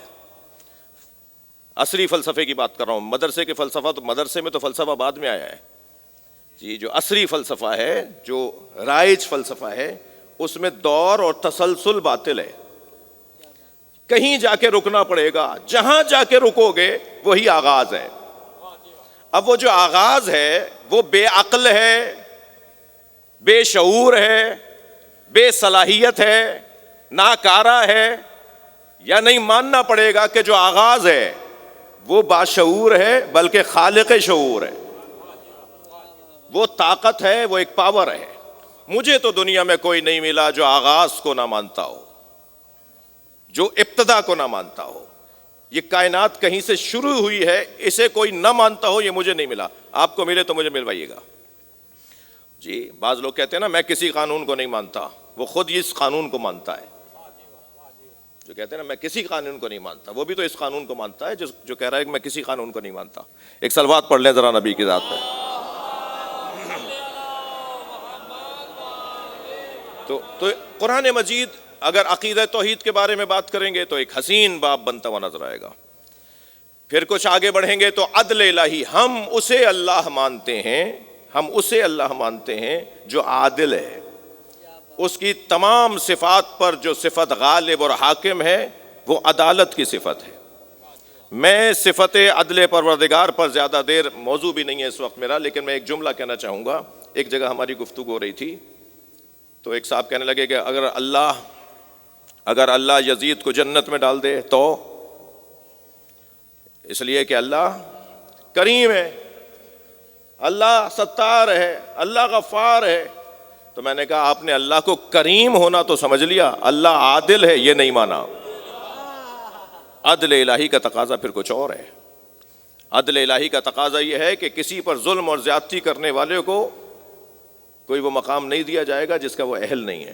عصری فلسفے کی بات کر رہا ہوں، مدرسے کے فلسفہ، تو مدرسے میں تو فلسفہ بعد میں آیا ہے جی۔ جو عصری فلسفہ ہے، جو رائج فلسفہ ہے، اس میں دور اور تسلسل باطل ہے۔ کہیں جا کے رکنا پڑے گا، جہاں جا کے رکو گے وہی آغاز ہے۔ اب وہ جو آغاز ہے وہ بے عقل ہے، بے شعور ہے، بے صلاحیت ہے، ناکارہ ہے، یا نہیں ماننا پڑے گا کہ جو آغاز ہے وہ باشعور ہے بلکہ خالق شعور ہے، وہ طاقت ہے، وہ ایک پاور ہے۔ مجھے تو دنیا میں کوئی نہیں ملا جو آغاز کو نہ مانتا ہو، جو ابتدا کو نہ مانتا ہو۔ یہ کائنات کہیں سے شروع ہوئی ہے، اسے کوئی نہ مانتا ہو، یہ مجھے نہیں ملا۔ آپ کو ملے تو مجھے ملوائیے گا جی۔ بعض لوگ کہتے ہیں نا میں کسی قانون کو نہیں مانتا، وہ خود اس قانون کو مانتا ہے۔ جو کہتے ہیں نا میں کسی قانون کو نہیں مانتا، وہ بھی تو اس قانون کو مانتا ہے جو کہہ رہا ہے کہ میں کسی قانون کو نہیں مانتا۔ ایک صلوات پڑھ لیں ذرا نبی کی ذات پہ۔ تو قرآن مجید اگر عقیدہ توحید کے بارے میں بات کریں گے تو ایک حسین باب بنتا ہوا نظر آئے گا۔ پھر کچھ آگے بڑھیں گے تو عدل الہی، ہم اسے اللہ مانتے ہیں، ہم اسے اللہ مانتے ہیں جو عادل ہے۔ اس کی تمام صفات پر جو صفت غالب اور حاکم ہے وہ عدالت کی صفت ہے۔ میں صفت عدل پروردگار پر زیادہ دیر، موضوع بھی نہیں ہے اس وقت میرا، لیکن میں ایک جملہ کہنا چاہوں گا۔ ایک جگہ ہماری گفتگو ہو رہی تھی تو ایک صاحب کہنے لگے کہ اگر اللہ یزید کو جنت میں ڈال دے تو، اس لیے کہ اللہ کریم ہے، اللہ ستار ہے، اللہ غفار ہے۔ تو میں نے کہا آپ نے اللہ کو کریم ہونا تو سمجھ لیا، اللہ عادل ہے یہ نہیں مانا۔ عدل الہی کا تقاضا پھر کچھ اور ہے۔ عدل الہی کا تقاضا یہ ہے کہ کسی پر ظلم اور زیادتی کرنے والے کو کوئی وہ مقام نہیں دیا جائے گا جس کا وہ اہل نہیں ہے۔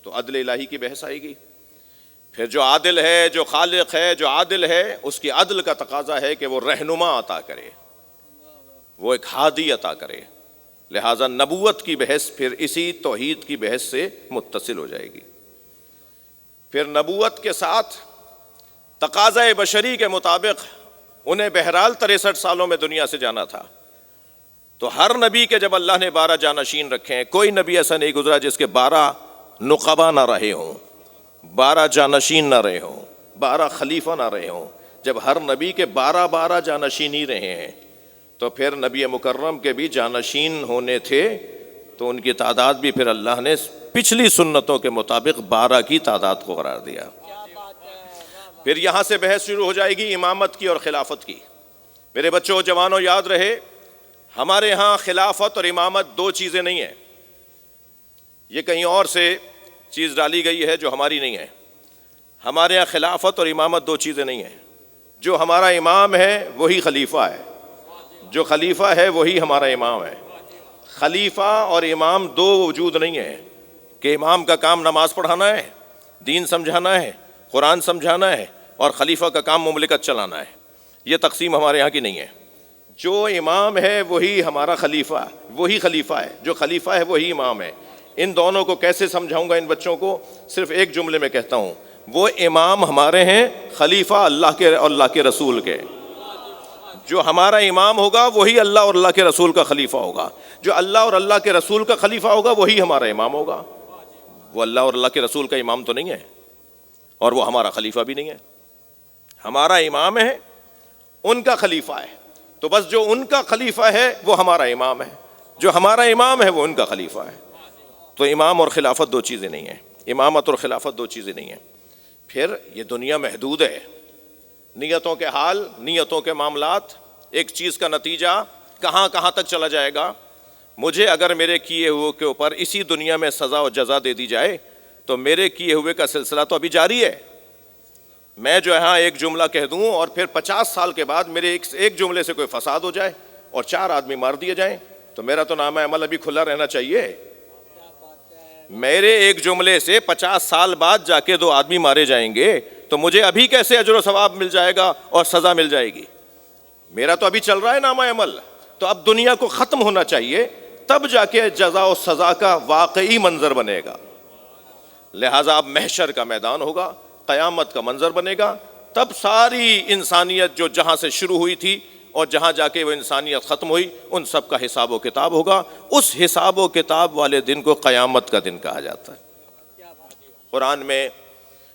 تو عدل الہی کی بحث آئے گی۔ پھر جو عادل ہے، جو خالق ہے، جو عادل ہے، اس کی عدل کا تقاضا ہے کہ وہ رہنما عطا کرے، وہ ایک ہادی عطا کرے۔ لہٰذا نبوت کی بحث پھر اسی توحید کی بحث سے متصل ہو جائے گی۔ پھر نبوت کے ساتھ تقاضۂ بشری کے مطابق انہیں بہرحال 63 سالوں میں دنیا سے جانا تھا۔ تو ہر نبی کے جب اللہ نے 12 جانشین رکھے ہیں، کوئی نبی ایسا نہیں گزرا جس کے 12 نقبہ نہ رہے ہوں، 12 جانشین نہ رہے ہوں، 12 خلیفہ نہ رہے ہوں۔ جب ہر نبی کے 12 جانشین ہی رہے ہیں تو پھر نبی مکرم کے بھی جانشین ہونے تھے، تو ان کی تعداد بھی پھر اللہ نے پچھلی سنتوں کے مطابق 12 کی تعداد کو قرار دیا۔ پھر یہاں سے بحث شروع ہو جائے گی امامت کی اور خلافت کی۔ میرے بچوں جوانوں یاد رہے، ہمارے ہاں خلافت اور امامت دو چیزیں نہیں ہیں۔ یہ کہیں اور سے چیز ڈالی گئی ہے جو ہماری نہیں ہے۔ ہمارے ہاں خلافت اور امامت دو چیزیں نہیں ہیں۔ جو ہمارا امام ہے وہی خلیفہ ہے، جو خلیفہ ہے وہی ہمارا امام ہے۔ خلیفہ اور امام دو وجود نہیں ہیں کہ امام کا کام نماز پڑھانا ہے، دین سمجھانا ہے، قرآن سمجھانا ہے، اور خلیفہ کا کام مملکت چلانا ہے۔ یہ تقسیم ہمارے یہاں کی نہیں ہے۔ جو امام ہے وہی ہمارا خلیفہ، وہی خلیفہ ہے، جو خلیفہ ہے وہی امام ہے۔ ان دونوں کو کیسے سمجھاؤں گا ان بچوں کو؟ صرف ایک جملے میں کہتا ہوں، وہ امام ہمارے ہیں، خلیفہ اللہ کے اور اللہ کے رسول کے۔ جو ہمارا امام ہوگا وہی اللہ اور اللہ کے رسول کا خلیفہ ہوگا، جو اللہ اور اللہ کے رسول کا خلیفہ ہوگا وہی ہمارا امام ہوگا۔ وہ اللہ اور اللہ کے رسول کا امام تو نہیں ہے، اور وہ ہمارا خلیفہ بھی نہیں ہے۔ ہمارا امام ہے، ان کا خلیفہ ہے، تو بس جو ان کا خلیفہ ہے وہ ہمارا امام ہے، جو ہمارا امام ہے وہ ان کا خلیفہ ہے۔ تو امام اور خلافت دو چیزیں نہیں ہیں، امامت اور خلافت دو چیزیں نہیں ہیں۔ پھر یہ دنیا محدود ہے، نیتوں کے حال، نیتوں کے معاملات، ایک چیز کا نتیجہ کہاں کہاں تک چلا جائے گا۔ مجھے اگر میرے کیے ہوئے کے اوپر اسی دنیا میں سزا و جزا دے دی جائے تو میرے کیے ہوئے کا سلسلہ تو ابھی جاری ہے. میں جو یہاں ایک جملہ کہہ دوں اور پھر 50 سال کے بعد میرے ایک جملے سے کوئی فساد ہو جائے اور 4 آدمی مار دیے جائیں تو میرا تو نامہ عمل ابھی کھلا رہنا چاہیے. میرے ایک جملے سے 50 سال بعد جا کے 2 آدمی مارے جائیں گے تو مجھے ابھی کیسے اجر و ثواب مل جائے گا اور سزا مل جائے گی؟ میرا تو ابھی چل رہا ہے نامہ عمل. تو اب دنیا کو ختم ہونا چاہیے, تب جا کے جزا و سزا کا واقعی منظر بنے گا. لہٰذا اب محشر کا میدان ہوگا, قیامت کا منظر بنے گا, تب ساری انسانیت جو جہاں سے شروع ہوئی تھی اور جہاں جا کے وہ انسانیت ختم ہوئی ان سب کا حساب و کتاب ہوگا. اس حساب و کتاب والے دن کو قیامت کا دن کہا جاتا ہے. قرآن میں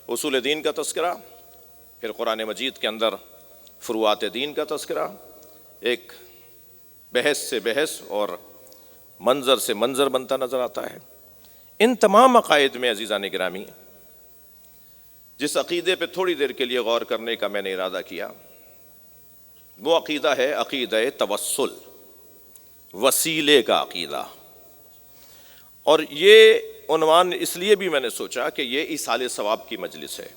اصول دین کا تذکرہ, پھر قرآن مجید کے اندر فروعات دین کا تذکرہ, ایک بحث سے بحث اور منظر سے منظر بنتا نظر آتا ہے. ان تمام عقائد میں عزیزان گرامی جس عقیدے پہ تھوڑی دیر کے لیے غور کرنے کا میں نے ارادہ کیا وہ عقیدہ ہے عقیدہ توسل, وسیلے کا عقیدہ. اور یہ عنوان اس لیے بھی میں نے سوچا کہ یہ ایصال ثواب کی مجلس ہے.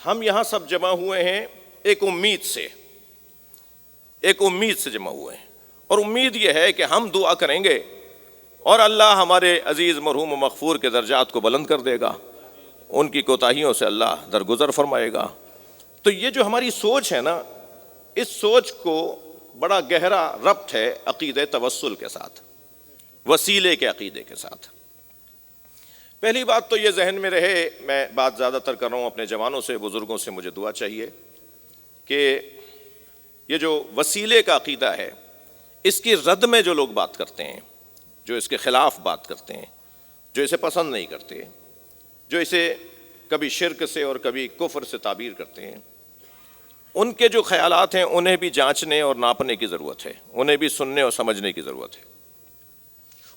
ہم یہاں سب جمع ہوئے ہیں ایک امید سے جمع ہوئے ہیں, اور امید یہ ہے کہ ہم دعا کریں گے اور اللہ ہمارے عزیز مرحوم و مغفور کے درجات کو بلند کر دے گا, ان کی کوتاہیوں سے اللہ درگزر فرمائے گا. تو یہ جو ہماری سوچ ہے نا, اس سوچ کو بڑا گہرا ربط ہے عقیدہ توسل کے ساتھ, وسیلے کے عقیدے کے ساتھ. پہلی بات تو یہ ذہن میں رہے, میں بات زیادہ تر کر رہا ہوں اپنے جوانوں سے, بزرگوں سے مجھے دعا چاہیے کہ یہ جو وسیلے کا عقیدہ ہے اس کی رد میں جو لوگ بات کرتے ہیں, جو اس کے خلاف بات کرتے ہیں, جو اسے پسند نہیں کرتے, جو اسے کبھی شرک سے اور کبھی کفر سے تعبیر کرتے ہیں, ان کے جو خیالات ہیں انہیں بھی جانچنے اور ناپنے کی ضرورت ہے, انہیں بھی سننے اور سمجھنے کی ضرورت ہے.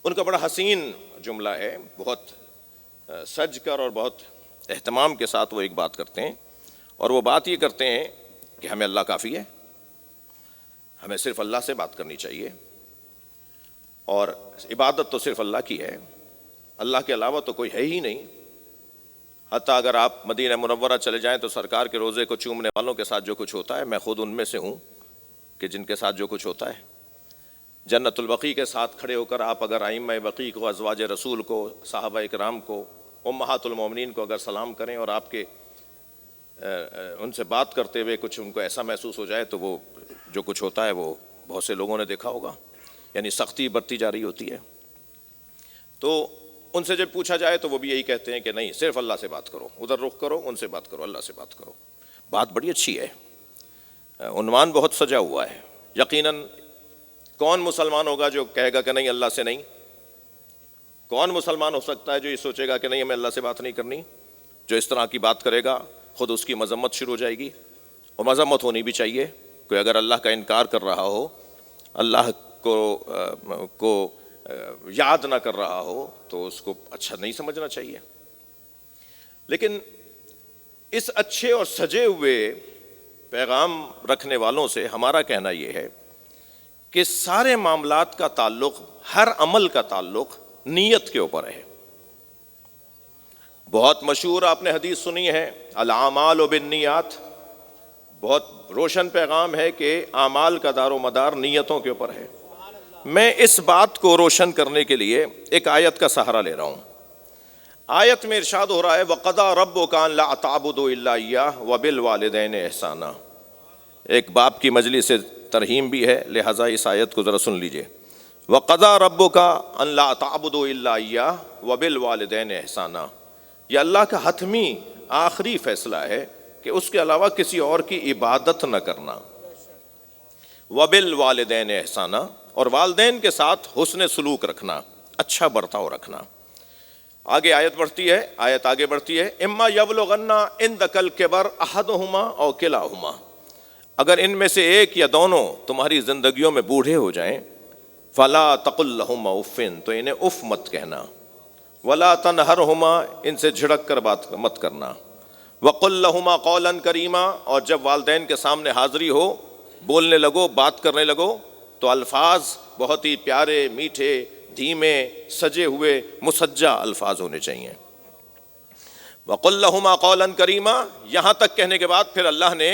ان کا بڑا حسین جملہ ہے, بہت سج کر اور بہت اہتمام کے ساتھ وہ ایک بات کرتے ہیں, اور وہ بات یہ کرتے ہیں کہ ہمیں اللہ کافی ہے, ہمیں صرف اللہ سے بات کرنی چاہیے, اور عبادت تو صرف اللہ کی ہے, اللہ کے علاوہ تو کوئی ہے ہی نہیں. حتیٰ اگر آپ مدینہ منورہ چلے جائیں تو سرکار کے روزے کو چومنے والوں کے ساتھ جو کچھ ہوتا ہے, میں خود ان میں سے ہوں کہ جن کے ساتھ جو کچھ ہوتا ہے. جنت البقیع کے ساتھ کھڑے ہو کر آپ اگر ائمہ بقیع کو, ازواج رسول کو, صحابہ اکرام کو, امہات المومنین کو اگر سلام کریں اور آپ کے ان سے بات کرتے ہوئے کچھ ان کو ایسا محسوس ہو جائے تو وہ جو کچھ ہوتا ہے وہ بہت سے لوگوں نے دیکھا ہوگا, یعنی سختی برتی جا رہی ہوتی ہے. تو ان سے جب پوچھا جائے تو وہ بھی یہی کہتے ہیں کہ نہیں, صرف اللہ سے بات کرو, ادھر رخ کرو, ان سے بات کرو, اللہ سے بات کرو. بات بڑی اچھی ہے, عنوان بہت سجا ہوا ہے. یقیناً کون مسلمان ہوگا جو کہے گا کہ نہیں اللہ سے نہیں؟ کون مسلمان ہو سکتا ہے جو یہ سوچے گا کہ نہیں ہمیں اللہ سے بات نہیں کرنی؟ جو اس طرح کی بات کرے گا خود اس کی مذمت شروع ہو جائے گی, اور مذمت ہونی بھی چاہیے. کوئی اگر اللہ کا انکار کر رہا ہو, اللہ کو یاد نہ کر رہا ہو تو اس کو اچھا نہیں سمجھنا چاہیے. لیکن اس اچھے اور سجے ہوئے پیغام رکھنے والوں سے ہمارا کہنا یہ ہے کہ سارے معاملات کا تعلق, ہر عمل کا تعلق نیت کے اوپر ہے. بہت مشہور آپ نے حدیث سنی ہے, الاعمال بالنیات, بہت روشن پیغام ہے کہ اعمال کا دار و مدار نیتوں کے اوپر ہے. میں اس بات کو روشن کرنے کے لیے ایک آیت کا سہارا لے رہا ہوں. آیت میں ارشاد ہو رہا ہے وَقَضَىٰ رَبُّكَ أَن لَّا تَعْبُدُوا إِلَّا إِيَّاهُ وَبِالْوَالِدَيْنِ إِحْسَانًا. ایک باپ کی مجلس سے ترہیم بھی ہے, لہٰذا اس آیت کو ذرا سن لیجئے. وَقَضَىٰ رَبُّكَ أَن لَّا تَعْبُدُوا إِلَّا إِيَّاهُ وَبِالْوَالِدَيْنِ إِحْسَانًا. یہ اللہ کا حتمی آخری فیصلہ ہے کہ اس کے علاوہ کسی اور کی عبادت نہ کرنا. وَبِالْوَالِدَيْنِ إِحْسَانًا, اور والدین کے ساتھ حسن سلوک رکھنا, اچھا برتاؤ رکھنا. آگے آیت بڑھتی ہے, آیت آگے بڑھتی ہے اما یبلغن عندک الکبر احدہما او کلاہما, اگر ان میں سے ایک یا دونوں تمہاری زندگیوں میں بوڑھے ہو جائیں, فلا تقل لہما اف, تو انہیں اف مت کہنا, ولا تنہرہما, ان سے جھڑک کر بات مت کرنا, وقل لہما قولا کریما, اور جب والدین کے سامنے حاضری ہو بولنے لگو, بات کرنے لگو تو الفاظ بہت ہی پیارے، میٹھے، دھیمے، سجے ہوئے، مسجع الفاظ ہونے چاہیے. وَقُلْ لَهُمَا قَوْلًا كَرِيمًا، یہاں تک کہنے کے بعد پھر اللہ نے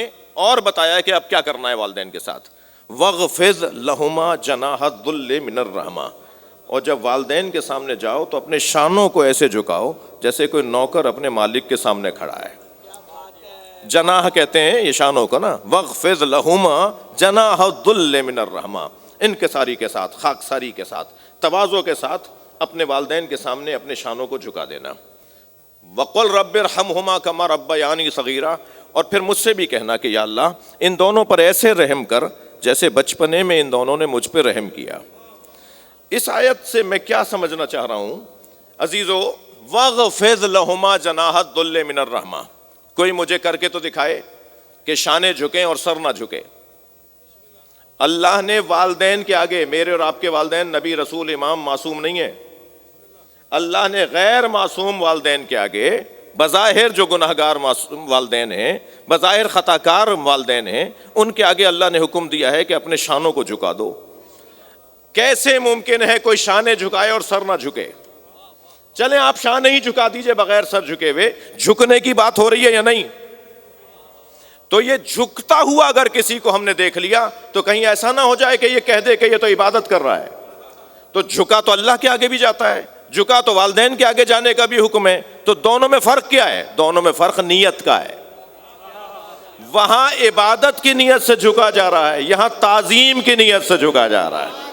اور بتایا کہ اب کیا کرنا ہے والدین کے ساتھ. وَاغْفِضْ لَهُمَا جَنَاحَ الذُّلِّ مِنَ الرَّحْمَةِ، اور جب والدین کے سامنے جاؤ تو اپنے شانوں کو ایسے جھکاؤ جیسے کوئی نوکر اپنے مالک کے سامنے کھڑا ہے. جناح کہتے ہیں یہ شانوں کو نا. وَاغْفِضْ لَهُمَا جَنَاحَ الذُّلِّ مِنَ الرَّحْمَةِ، انکساری کے ساتھ، خاکساری کے ساتھ، تواضع کے ساتھ اپنے والدین کے سامنے اپنے شانوں کو جھکا دینا. وَقُلْ رَبِّ ارْحَمْهُمَا كَمَا رَبَّيَانِي صَغِيرًا، اور پھر مجھ سے بھی کہنا کہ یا اللہ ان دونوں پر ایسے رحم کر جیسے بچپنے میں ان دونوں نے مجھ پہ رحم کیا. اس آیت سے میں کیا سمجھنا چاہ رہا ہوں عزیزو؟ وَاغْفِضْ لَهُمَا جَنَاحَ الذُّلِّ مِنَ الرَّحْمَةِ، کوئی مجھے کر کے تو دکھائے کہ شانے جھکیں اور سر نہ جھکے. اللہ نے والدین کے آگے، میرے اور آپ کے والدین نبی رسول امام معصوم نہیں ہیں، اللہ نے غیر معصوم والدین کے آگے، بظاہر جو گناہگار والدین ہیں، بظاہر خطا کار والدین ہیں، ان کے آگے اللہ نے حکم دیا ہے کہ اپنے شانوں کو جھکا دو. کیسے ممکن ہے کوئی شانے جھکائے اور سر نہ جھکے؟ چلیں آپ شانے ہی جھکا دیجئے بغیر سر جھکے ہوئے، جھکنے کی بات ہو رہی ہے یا نہیں؟ تو یہ جھکتا ہوا اگر کسی کو ہم نے دیکھ لیا تو کہیں ایسا نہ ہو جائے کہ یہ کہہ دے کہ یہ تو عبادت کر رہا ہے. تو جھکا تو اللہ کے آگے بھی جاتا ہے، جھکا تو والدین کے آگے جانے کا بھی حکم ہے. تو دونوں میں فرق کیا ہے؟ دونوں میں فرق نیت کا ہے. وہاں عبادت کی نیت سے جھکا جا رہا ہے، یہاں تعظیم کی نیت سے جھکا جا رہا ہے.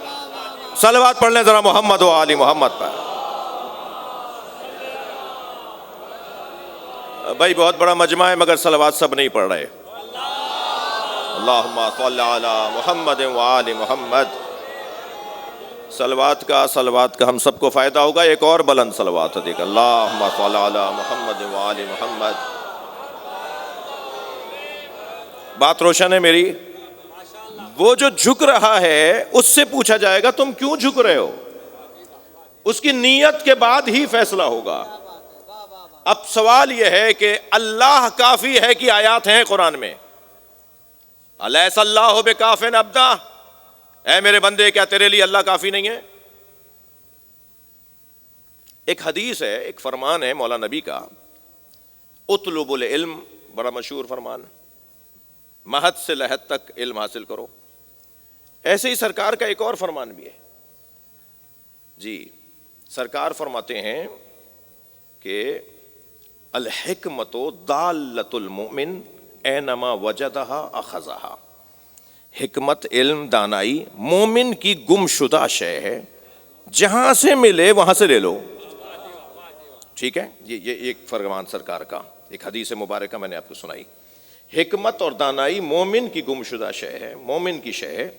صلوات پڑھ لیں ذرا محمد و آل محمد پر. بھائی بہت بڑا مجمع ہے مگر صلوات سب نہیں پڑھ رہے. اللہم صل علی محمد و آل محمد. صلوات کا ہم سب کو فائدہ ہوگا. ایک اور بلند صلوات دیکھ، اللہم صل علی محمد و آل محمد. بات روشن ہے میری؟ وہ جو جھک رہا ہے اس سے پوچھا جائے گا تم کیوں جھک رہے ہو؟ اس کی نیت کے بعد ہی فیصلہ ہوگا. اب سوال یہ ہے کہ اللہ کافی ہے کی آیات ہیں قرآن میں. الیس اللہ بکاف عبدہ، اے میرے بندے کیا تیرے لیے اللہ کافی نہیں ہے؟ ایک حدیث ہے، ایک فرمان ہے مولا نبی کا، اطلب العلم، بڑا مشہور فرمان، مہد سے لحد تک علم حاصل کرو. ایسے ہی سرکار کا ایک اور فرمان بھی ہے جی. سرکار فرماتے ہیں کہ الحکمت دالۃ المؤمن اینما وجدہا اخذہا. حکمت، علم، دانائی مومن کی گم شدہ شے ہے، جہاں سے ملے وہاں سے لے لو. ٹھیک ہے، یہ ایک فرمان سرکار کا، ایک حدیث مبارکہ میں نے آپ کو سنائی. حکمت اور دانائی مومن کی گم شدہ شے ہے، مومن کی شے ہے.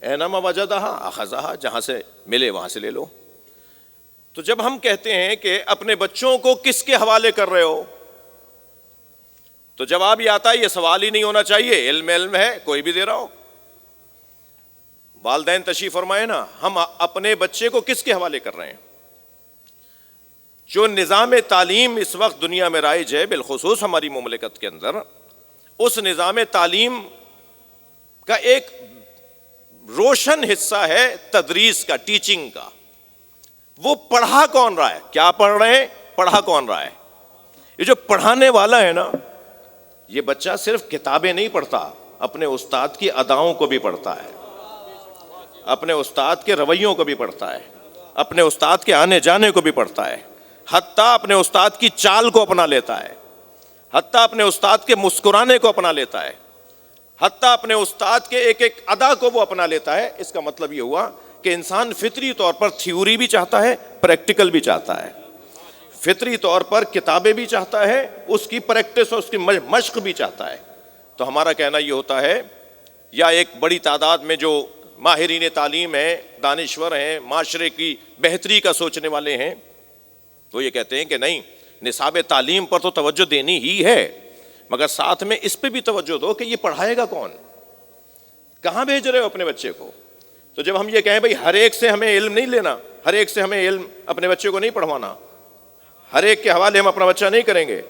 اینما وجدہا اخذہا، جہاں سے ملے وہاں سے لے لو. تو جب ہم کہتے ہیں کہ اپنے بچوں کو کس کے حوالے کر رہے ہو، تو جواب یہ آتا ہے یہ سوال ہی نہیں ہونا چاہیے. علم ہے، کوئی بھی دے رہا ہو. والدین تشریف فرمائے نا، ہم اپنے بچے کو کس کے حوالے کر رہے ہیں؟ جو نظام تعلیم اس وقت دنیا میں رائج ہے، بالخصوص ہماری مملکت کے اندر، اس نظام تعلیم کا ایک روشن حصہ ہے تدریس کا، ٹیچنگ کا. وہ پڑھا کون رہا ہے؟ کیا پڑھ رہے ہیں؟ پڑھا کون رہا ہے؟ یہ جو پڑھانے والا ہے نا، یہ بچہ صرف کتابیں نہیں پڑھتا، اپنے استاد کی اداؤں کو بھی پڑھتا ہے، اپنے استاد کے رویوں کو بھی پڑھتا ہے، اپنے استاد کے آنے جانے کو بھی پڑھتا ہے، حتیٰ اپنے استاد کی چال کو اپنا لیتا ہے، حتیٰ اپنے استاد کے مسکرانے کو اپنا لیتا ہے، حتیٰ اپنے استاد کے ایک ایک ادا کو وہ اپنا لیتا ہے. اس کا مطلب یہ ہوا کہ انسان فطری طور پر تھیوری بھی چاہتا ہے، پریکٹیکل بھی چاہتا ہے. فطری طور پر کتابیں بھی چاہتا ہے، اس کی پریکٹس اور اس کی مشق بھی چاہتا ہے. تو ہمارا کہنا یہ ہوتا ہے، یا ایک بڑی تعداد میں جو ماہرین تعلیم ہیں، دانشور ہیں، معاشرے کی بہتری کا سوچنے والے ہیں، وہ یہ کہتے ہیں کہ نہیں، نصاب تعلیم پر تو توجہ دینی ہی ہے، مگر ساتھ میں اس پہ بھی توجہ دو کہ یہ پڑھائے گا کون، کہاں بھیج رہے ہو اپنے بچے کو. تو جب ہم یہ کہیں بھئی ہر ایک سے ہمیں علم نہیں لینا، ہر ایک سے ہمیں علم اپنے بچے کو نہیں پڑھوانا، ہر ایک کے حوالے ہم اپنا بچہ نہیں کریں گے،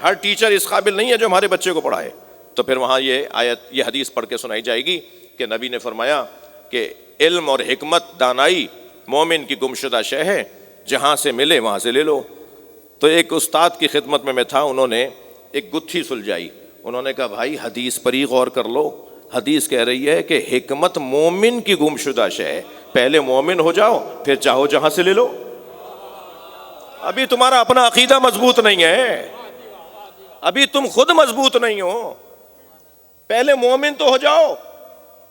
ہر ٹیچر اس قابل نہیں ہے جو ہمارے بچے کو پڑھائے، تو پھر وہاں یہ آیت، یہ حدیث پڑھ کے سنائی جائے گی کہ نبی نے فرمایا کہ علم اور حکمت دانائی مومن کی گمشدہ شے ہے، جہاں سے ملے وہاں سے لے لو۔ تو ایک استاد کی خدمت میں تھا، انہوں نے ایک گتھی سلجھائی، انہوں نے کہا بھائی حدیث پر ہی غور کر لو، حدیث کہہ رہی ہے کہ حکمت مومن کی گمشدہ شے ہے، پہلے مومن ہو جاؤ پھر چاہو جہاں سے لے لو۔ ابھی تمہارا اپنا عقیدہ مضبوط نہیں ہے، ابھی تم خود مضبوط نہیں ہو، پہلے مومن تو ہو جاؤ۔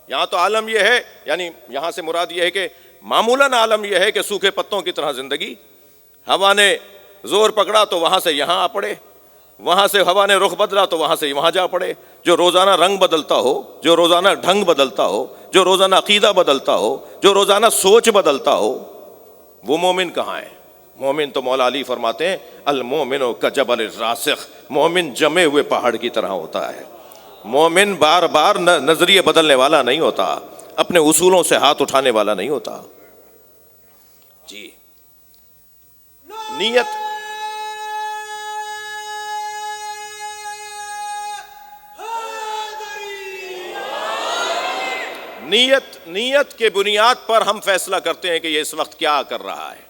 یہاں تو عالم یہ ہے، یعنی یہاں سے مراد یہ ہے کہ معمولاً عالم یہ ہے کہ سوکھے پتوں کی طرح زندگی، ہوا نے زور پکڑا تو وہاں سے یہاں آ پڑے، وہاں سے ہوا نے رخ بدلا تو وہاں سے وہاں جا پڑے۔ جو روزانہ رنگ بدلتا ہو، جو روزانہ ڈھنگ بدلتا ہو، جو روزانہ عقیدہ بدلتا ہو، جو روزانہ سوچ بدلتا ہو، وہ مومن کہاں ہے؟ مومن تو مولا علی فرماتے ہیں المومن کجبل الراسخ، مومن جمے ہوئے پہاڑ کی طرح ہوتا ہے۔ مومن بار بار نظریے بدلنے والا نہیں ہوتا، اپنے اصولوں سے ہاتھ اٹھانے والا نہیں ہوتا۔ جی نیت کے بنیاد پر ہم فیصلہ کرتے ہیں کہ یہ اس وقت کیا کر رہا ہے۔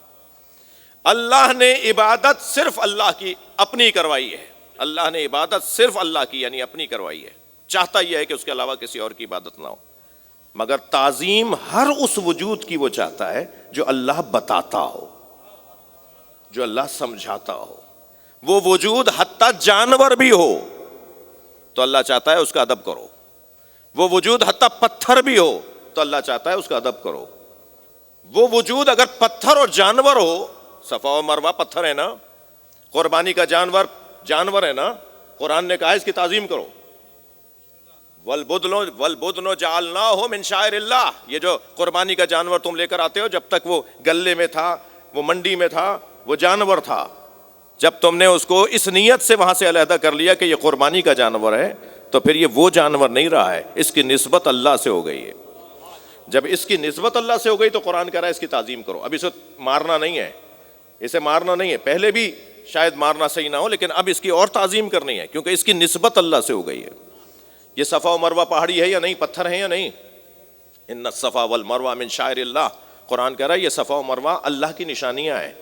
اللہ نے عبادت صرف اللہ کی اپنی کروائی ہے، اللہ نے عبادت صرف اللہ کی یعنی اپنی کروائی ہے، چاہتا یہ ہے کہ اس کے علاوہ کسی اور کی عبادت نہ ہو، مگر تعظیم ہر اس وجود کی وہ چاہتا ہے جو اللہ بتاتا ہو، جو اللہ سمجھاتا ہو۔ وہ وجود حتیٰ جانور بھی ہو تو اللہ چاہتا ہے اس کا ادب کرو، وہ وجود حتیٰ پتھر بھی ہو تو اللہ چاہتا ہے اس کا ادب کرو۔ وہ وجود اگر پتھر اور جانور ہو، صفا و مروہ پتھر ہے نا، قربانی کا جانور ہے نا، قرآن نے کہا اس کی تعظیم کرو۔ والبدن جعلناہ من شعائر اللہ، یہ جو قربانی کا جانور تم لے کر آتے ہو، جب تک وہ گلے میں تھا، وہ منڈی میں تھا، وہ جانور تھا، جب تم نے اس کو اس نیت سے وہاں سے علیحدہ کر لیا کہ یہ قربانی کا جانور ہے، تو پھر یہ وہ جانور نہیں رہا ہے، اس کی نسبت اللہ سے ہو گئی ہے۔ جب اس کی نسبت اللہ سے ہو گئی تو قرآن کہہ رہا ہے اس کی تعظیم کرو۔ اب اسے مارنا نہیں ہے، اسے مارنا نہیں ہے، پہلے بھی شاید مارنا صحیح نہ ہو، لیکن اب اس کی اور تعظیم کرنی ہے کیونکہ اس کی نسبت اللہ سے ہو گئی ہے۔ یہ صفا و مروہ پہاڑی ہے یا نہیں، پتھر ہے یا نہیں؟ ان الصفا والمروہ من شعائر اللہ، قرآن کہہ رہا ہے یہ صفا و مروہ اللہ کی نشانیاں ہیں۔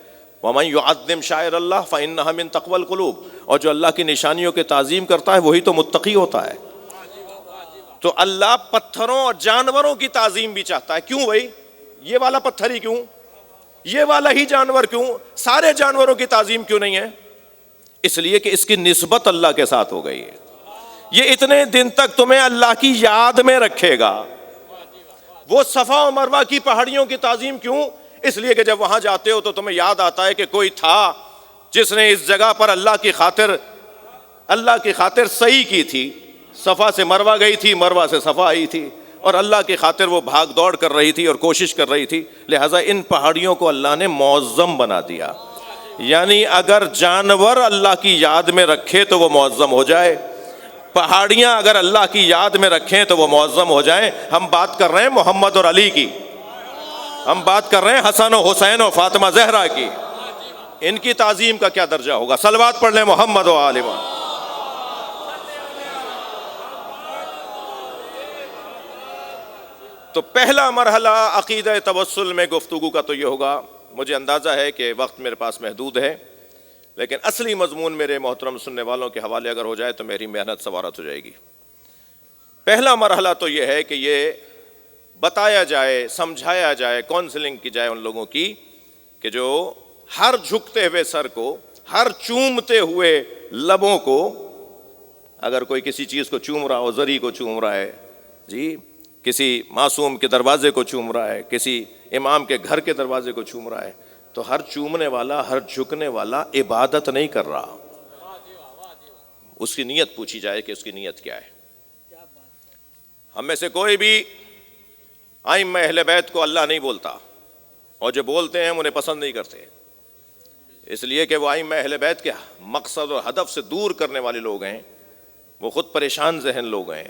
وَمَن يُعَظِّمْ شَعَائِرَ اللَّهِ فَإِنَّهَا مِن تَقْوَى الْقُلُوبِ، اور جو اللہ کی نشانیوں کی تعظیم کرتا ہے وہی تو متقی ہوتا ہے۔ تو اللہ پتھروں اور جانوروں کی تعظیم بھی چاہتا ہے۔ کیوں بھائی؟ یہ والا پتھر ہی کیوں؟ یہ والا ہی جانور کیوں؟ سارے جانوروں کی تعظیم کیوں نہیں ہے؟ اس لیے کہ اس کی نسبت اللہ کے ساتھ ہو گئی ہے۔ یہ اتنے دن تک تمہیں اللہ کی یاد میں رکھے گا۔ وہ صفا و مروہ کی پہاڑیوں کی تعظیم کیوں؟ اس لیے کہ جب وہاں جاتے ہو تو تمہیں یاد آتا ہے کہ کوئی تھا جس نے اس جگہ پر اللہ کی خاطر صحیح کی تھی، صفا سے مروہ گئی تھی، مروہ سے صفا آئی تھی، اور اللہ کی خاطر وہ بھاگ دوڑ کر رہی تھی اور کوشش کر رہی تھی، لہٰذا ان پہاڑیوں کو اللہ نے معظم بنا دیا۔ یعنی اگر جانور اللہ کی یاد میں رکھے تو وہ معظم ہو جائے، پہاڑیاں اگر اللہ کی یاد میں رکھیں تو وہ معظم ہو جائیں۔ ہم بات کر رہے ہیں محمد اور علی کی، ہم بات کر رہے ہیں حسن و حسین و فاطمہ زہرا کی، ان کی تعظیم کا کیا درجہ ہوگا؟ صلوات پڑھ لیں محمد و آل محمد۔ تو پہلا مرحلہ عقیدہ توسل میں گفتگو کا تو یہ ہوگا، مجھے اندازہ ہے کہ وقت میرے پاس محدود ہے، لیکن اصلی مضمون میرے محترم سننے والوں کے حوالے اگر ہو جائے تو میری محنت سوارت ہو جائے گی۔ پہلا مرحلہ تو یہ ہے کہ یہ بتایا جائے، سمجھایا جائے، کونسلنگ کی جائے ان لوگوں کی کہ جو ہر جھکتے ہوئے سر کو، ہر چومتے ہوئے لبوں کو، اگر کوئی کسی چیز کو چوم رہا ہو، زری کو چوم رہا ہے، جی کسی معصوم کے دروازے کو چوم رہا ہے، کسی امام کے گھر کے دروازے کو چوم رہا ہے، تو ہر چومنے والا، ہر جھکنے والا عبادت نہیں کر رہا۔ اس کی نیت پوچھی جائے کہ اس کی نیت کیا ہے۔ ہم میں سے کوئی بھی ائمہ اہل بیت کو اللہ نہیں بولتا، اور جو بولتے ہیں ہم انہیں پسند نہیں کرتے، اس لیے کہ وہ ائمہ اہل بیت کے مقصد اور ہدف سے دور کرنے والے لوگ ہیں، وہ خود پریشان ذہن لوگ ہیں۔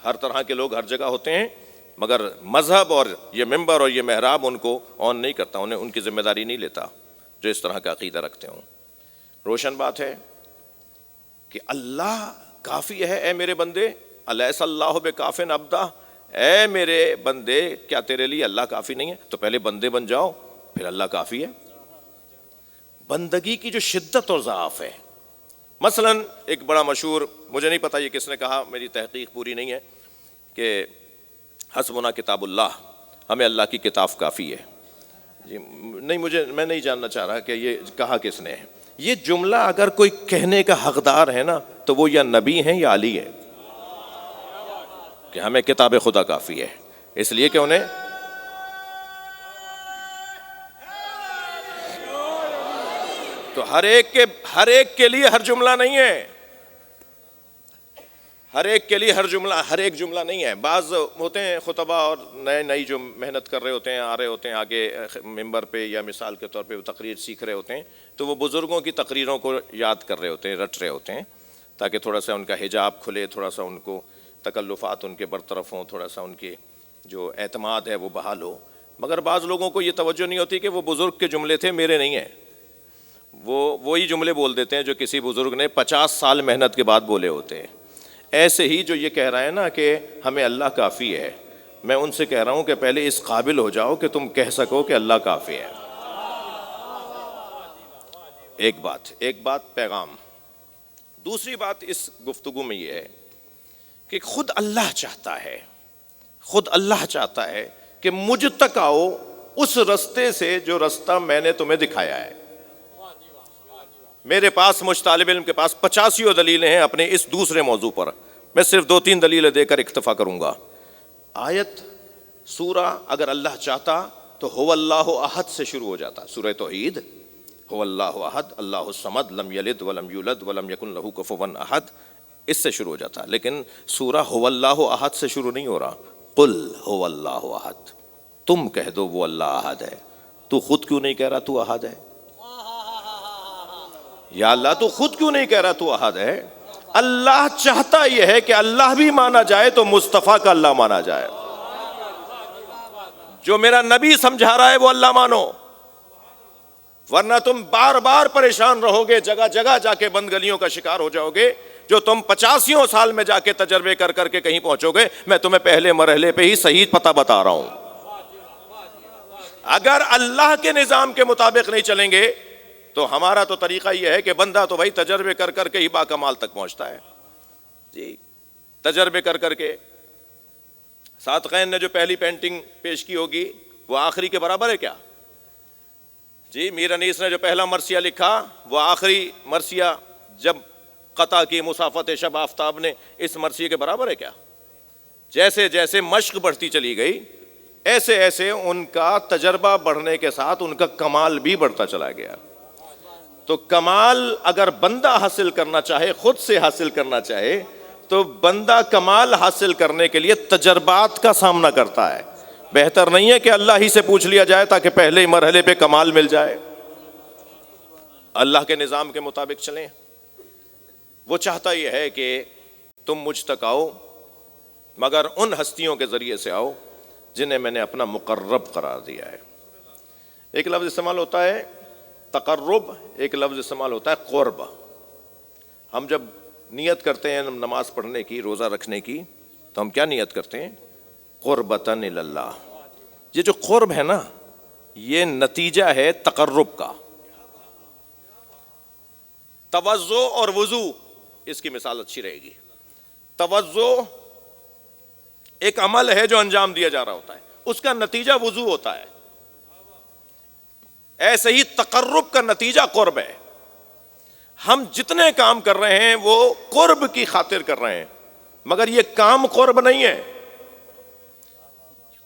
ہر طرح کے لوگ ہر جگہ ہوتے ہیں، مگر مذہب اور یہ ممبر اور یہ محراب ان کو آن نہیں کرتا، انہیں ان کی ذمہ داری نہیں لیتا جو اس طرح کا عقیدہ رکھتے ہوں۔ روشن بات ہے کہ اللہ کافی ہے اے میرے بندے، الیس اللہ بکافٍ عبدہ، اے میرے بندے کیا تیرے لیے اللہ کافی نہیں ہے؟ تو پہلے بندے بن جاؤ پھر اللہ کافی ہے۔ بندگی کی جو شدت اور ضعف ہے، مثلا ایک بڑا مشہور، مجھے نہیں پتہ یہ کس نے کہا، میری تحقیق پوری نہیں ہے، کہ حسبنا کتاب اللہ، ہمیں اللہ کی کتاب کافی ہے۔ جی نہیں، میں نہیں جاننا چاہ رہا کہ یہ کہا کس نے ہے۔ یہ جملہ اگر کوئی کہنے کا حقدار ہے نا تو وہ یا نبی ہیں یا علی ہے، کہ ہمیں کتاب خدا کافی ہے، اس لیے کہ انہیں تو ہر ایک کے لیے ہر جملہ نہیں ہے، ہر ایک کے لیے ہر ایک جملہ نہیں ہے۔ بعض ہوتے ہیں خطبہ اور نئی جو محنت کر رہے ہوتے ہیں، آ رہے ہوتے ہیں آگے ممبر پہ، یا مثال کے طور پہ وہ تقریر سیکھ رہے ہوتے ہیں، تو وہ بزرگوں کی تقریروں کو یاد کر رہے ہوتے ہیں، رٹ رہے ہوتے ہیں، تاکہ تھوڑا سا ان کا حجاب کھلے، تھوڑا سا ان کو تکلفات ان کے برطرف ہوں، تھوڑا سا ان کے جو اعتماد ہے وہ بحال ہو۔ مگر بعض لوگوں کو یہ توجہ نہیں ہوتی کہ وہ بزرگ کے جملے تھے، میرے نہیں ہیں۔ وہی جملے بول دیتے ہیں جو کسی بزرگ نے 50 سال محنت کے بعد بولے ہوتے ہیں۔ ایسے ہی جو یہ کہہ رہا ہے نا کہ ہمیں اللہ کافی ہے، میں ان سے کہہ رہا ہوں کہ پہلے اس قابل ہو جاؤ کہ تم کہہ سکو کہ اللہ کافی ہے۔ ایک بات پیغام۔ دوسری بات اس گفتگو میں یہ ہے کہ خود اللہ چاہتا ہے کہ مجھ تک آؤ اس رستے سے جو رستہ میں نے تمہیں دکھایا ہے۔ میرے پاس، مجھ طالب علم کے پاس 85 دلیلیں ہیں اپنے اس دوسرے موضوع پر، میں صرف 2-3 دلیلیں دے کر اکتفا کروں گا۔ آیت، سورہ اگر اللہ چاہتا تو هو اللہ احد سے شروع ہو جاتا، سورہ توحید، هو اللہ احد، اللہ الصمد، لم یلد ولم یولد ولم یکن لہ کفوا احد، اس سے شروع ہو جاتا، لیکن سورہ هو اللہ احد سے شروع نہیں ہو رہا۔ قل هو اللہ احد، تم کہہ دو وہ اللہ احد ہے۔ تو خود کیوں نہیں کہہ رہا تو احد ہے؟ یا اللہ تو خود کیوں نہیں کہہ رہا تو احد ہے؟ اللہ چاہتا یہ ہے کہ اللہ بھی مانا جائے تو مصطفیٰ کا اللہ مانا جائے۔ جو میرا نبی سمجھا رہا ہے وہ اللہ مانو، ورنہ تم بار بار پریشان رہو گے، جگہ جگہ جا کے بند گلیوں کا شکار ہو جاؤ گے، جو تم 85 سال میں جا کے تجربے کر کر کے کہیں پہنچو گے۔ میں تمہیں پہلے مرحلے پہ ہی صحیح پتہ بتا رہا ہوں۔ اگر اللہ کے نظام کے مطابق نہیں چلیں گے تو ہمارا تو طریقہ یہ ہے کہ بندہ تو بھائی تجربے کر کر کے ہی باکمال تک پہنچتا ہے۔ جی تجربے کر کر کے صادقین نے جو پہلی پینٹنگ پیش کی ہوگی وہ آخری کے برابر ہے کیا؟ جی میر انیس نے جو پہلا مرثیہ لکھا وہ آخری مرثیہ جب قطع کی مسافت شب آفتاب نے اس مرثیے کے برابر ہے کیا؟ جیسے جیسے مشق بڑھتی چلی گئی ایسے ایسے ان کا تجربہ بڑھنے کے ساتھ ان کا کمال بھی بڑھتا چلا گیا۔ تو کمال اگر بندہ حاصل کرنا چاہے، خود سے حاصل کرنا چاہے، تو بندہ کمال حاصل کرنے کے لیے تجربات کا سامنا کرتا ہے۔ بہتر نہیں ہے کہ اللہ ہی سے پوچھ لیا جائے تاکہ پہلے مرحلے پہ کمال مل جائے۔ اللہ کے نظام کے مطابق چلیں۔ وہ چاہتا یہ ہے کہ تم مجھ تک آؤ، مگر ان ہستیوں کے ذریعے سے آؤ جنہیں میں نے اپنا مقرب قرار دیا ہے۔ ایک لفظ استعمال ہوتا ہے تقرب، ایک لفظ استعمال ہوتا ہے قرب۔ ہم جب نیت کرتے ہیں نماز پڑھنے کی، روزہ رکھنے کی، تو ہم کیا نیت کرتے ہیں؟ قربتاً اللہ۔ یہ جو قرب ہے نا، یہ نتیجہ ہے تقرب کا۔ توضع اور وضو اس کی مثال اچھی رہے گی۔ توضع ایک عمل ہے جو انجام دیا جا رہا ہوتا ہے، اس کا نتیجہ وضو ہوتا ہے۔ ایسے ہی تقرب کا نتیجہ قرب ہے۔ ہم جتنے کام کر رہے ہیں وہ قرب کی خاطر کر رہے ہیں، مگر یہ کام قرب نہیں ہے،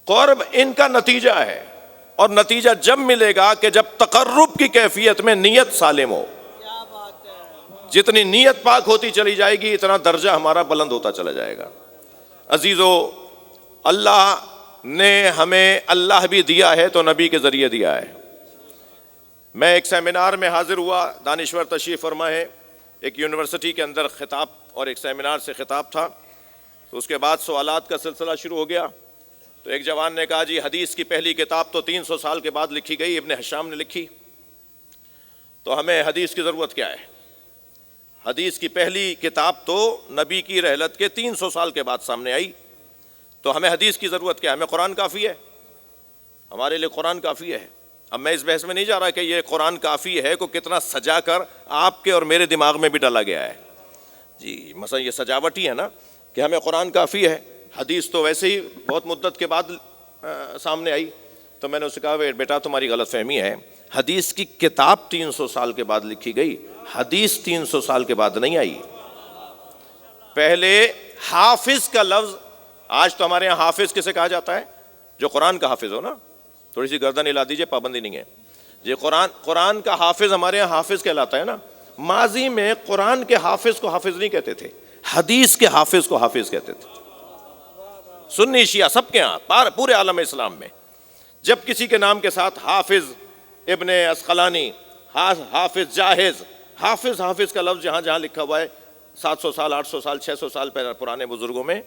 قرب ان کا نتیجہ ہے۔ اور نتیجہ جب ملے گا کہ جب تقرب کی کیفیت میں نیت سالم ہو۔ جتنی نیت پاک ہوتی چلی جائے گی اتنا درجہ ہمارا بلند ہوتا چلا جائے گا۔ عزیزو، اللہ نے ہمیں اللہ بھی دیا ہے تو نبی کے ذریعے دیا ہے۔ میں ایک سیمینار میں حاضر ہوا، دانشور تشریف فرما ہے، ایک یونیورسٹی کے اندر خطاب اور ایک سیمینار سے خطاب تھا، تو اس کے بعد سوالات کا سلسلہ شروع ہو گیا۔ تو ایک جوان نے کہا جی حدیث کی پہلی کتاب تو 300 سال کے بعد لکھی گئی، ابن حشام نے لکھی، تو ہمیں حدیث کی ضرورت کیا ہے؟ حدیث کی پہلی کتاب تو نبی کی رحلت کے 300 سال کے بعد سامنے آئی، تو ہمیں حدیث کی ضرورت کیا ہے؟ ہمیں قرآن کافی ہے، ہمارے لیے قرآن کافی ہے۔ اب میں اس بحث میں نہیں جا رہا کہ یہ قرآن کافی ہے کو کتنا سجا کر آپ کے اور میرے دماغ میں بھی ڈالا گیا ہے جی، مثلا یہ سجاوٹ ہی ہے نا کہ ہمیں قرآن کافی ہے۔ حدیث تو ویسے ہی بہت مدت کے بعد سامنے آئی، تو میں نے اسے کہا بیٹا تمہاری غلط فہمی ہے، حدیث کی کتاب 300 سال کے بعد لکھی گئی، حدیث 300 سال کے بعد نہیں آئی۔ پہلے حافظ کا لفظ، آج تو ہمارے یہاں حافظ کسے کہا جاتا ہے؟ جو قرآن کا حافظ ہو نا، تھوڑی سی گردن ہلا دیجئے، پابندی نہیں ہے یہ قرآن کا حافظ ہمارے یہاں حافظ کہلاتا ہے نا۔ ماضی میں قرآن کے حافظ کو حافظ نہیں کہتے تھے، حدیث کے حافظ کو حافظ کہتے تھے۔ سنی شیعہ سب کے ہاں، پورے عالم اسلام میں جب کسی کے نام کے ساتھ حافظ ابن عسقلانی، حافظ جاہز، حافظ کا لفظ جہاں جہاں لکھا ہوا ہے 700 سال 800 سال 600 سال پرانے بزرگوں میں،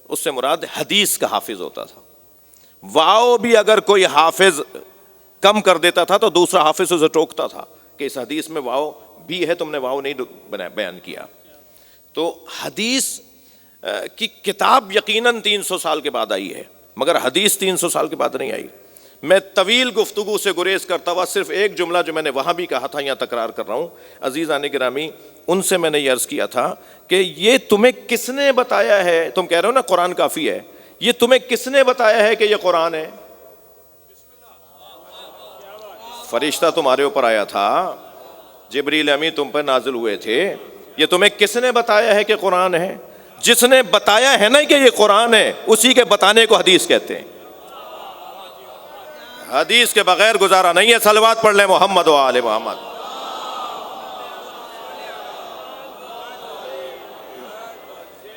اس سے مراد حدیث کا حافظ ہوتا تھا۔ واؤ بھی اگر کوئی حافظ کم کر دیتا تھا تو دوسرا حافظ اسے ٹوکتا تھا کہ اس حدیث میں واؤ بھی ہے، تم نے واؤ نہیں بیان کیا۔ تو حدیث کی کتاب یقیناً 300 سال کے بعد آئی ہے، مگر حدیث 300 سال کے بعد نہیں آئی۔ میں طویل گفتگو سے گریز کرتا ہوا صرف ایک جملہ جو میں نے وہاں بھی کہا تھا یہاں تکرار کر رہا ہوں۔ عزیزان گرامی، ان سے میں نے یہ عرض کیا تھا کہ یہ تمہیں کس نے بتایا ہے؟ تم کہہ رہے ہو نا قرآن کافی ہے، یہ تمہیں کس نے بتایا ہے کہ یہ قرآن ہے؟ فرشتہ تمہارے اوپر آیا تھا، جبریل امی تم پر نازل ہوئے تھے، یہ تمہیں کس نے بتایا ہے کہ قرآن ہے؟ جس نے بتایا ہے نا کہ یہ قرآن ہے، اسی کے بتانے کو حدیث کہتے ہیں۔ حدیث کے بغیر گزارا نہیں ہے۔ صلوات پڑھ لیں محمد و آل محمد۔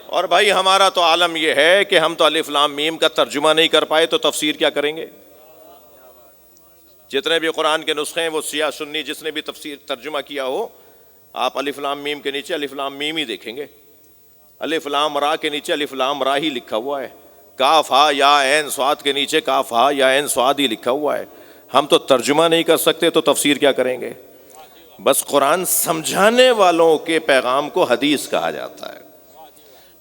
اور بھائی ہمارا تو عالم یہ ہے کہ ہم تو الف لام میم کا ترجمہ نہیں کر پائے تو تفسیر کیا کریں گے؟ جتنے بھی قرآن کے نسخے ہیں وہ سیاہ سنی جس نے بھی ترجمہ کیا ہو، آپ الف لام میم کے نیچے الف لام میم ہی دیکھیں گے، الف لام را کے نیچے الف لام را ہی لکھا ہوا ہے، کاف ہا یا عین صاد کے نیچے کاف ہا یا عین صاد ہی لکھا ہوا ہے۔ ہم تو ترجمہ نہیں کر سکتے تو تفسیر کیا کریں گے؟ بس قرآن سمجھانے والوں کے پیغام کو حدیث کہا جاتا ہے۔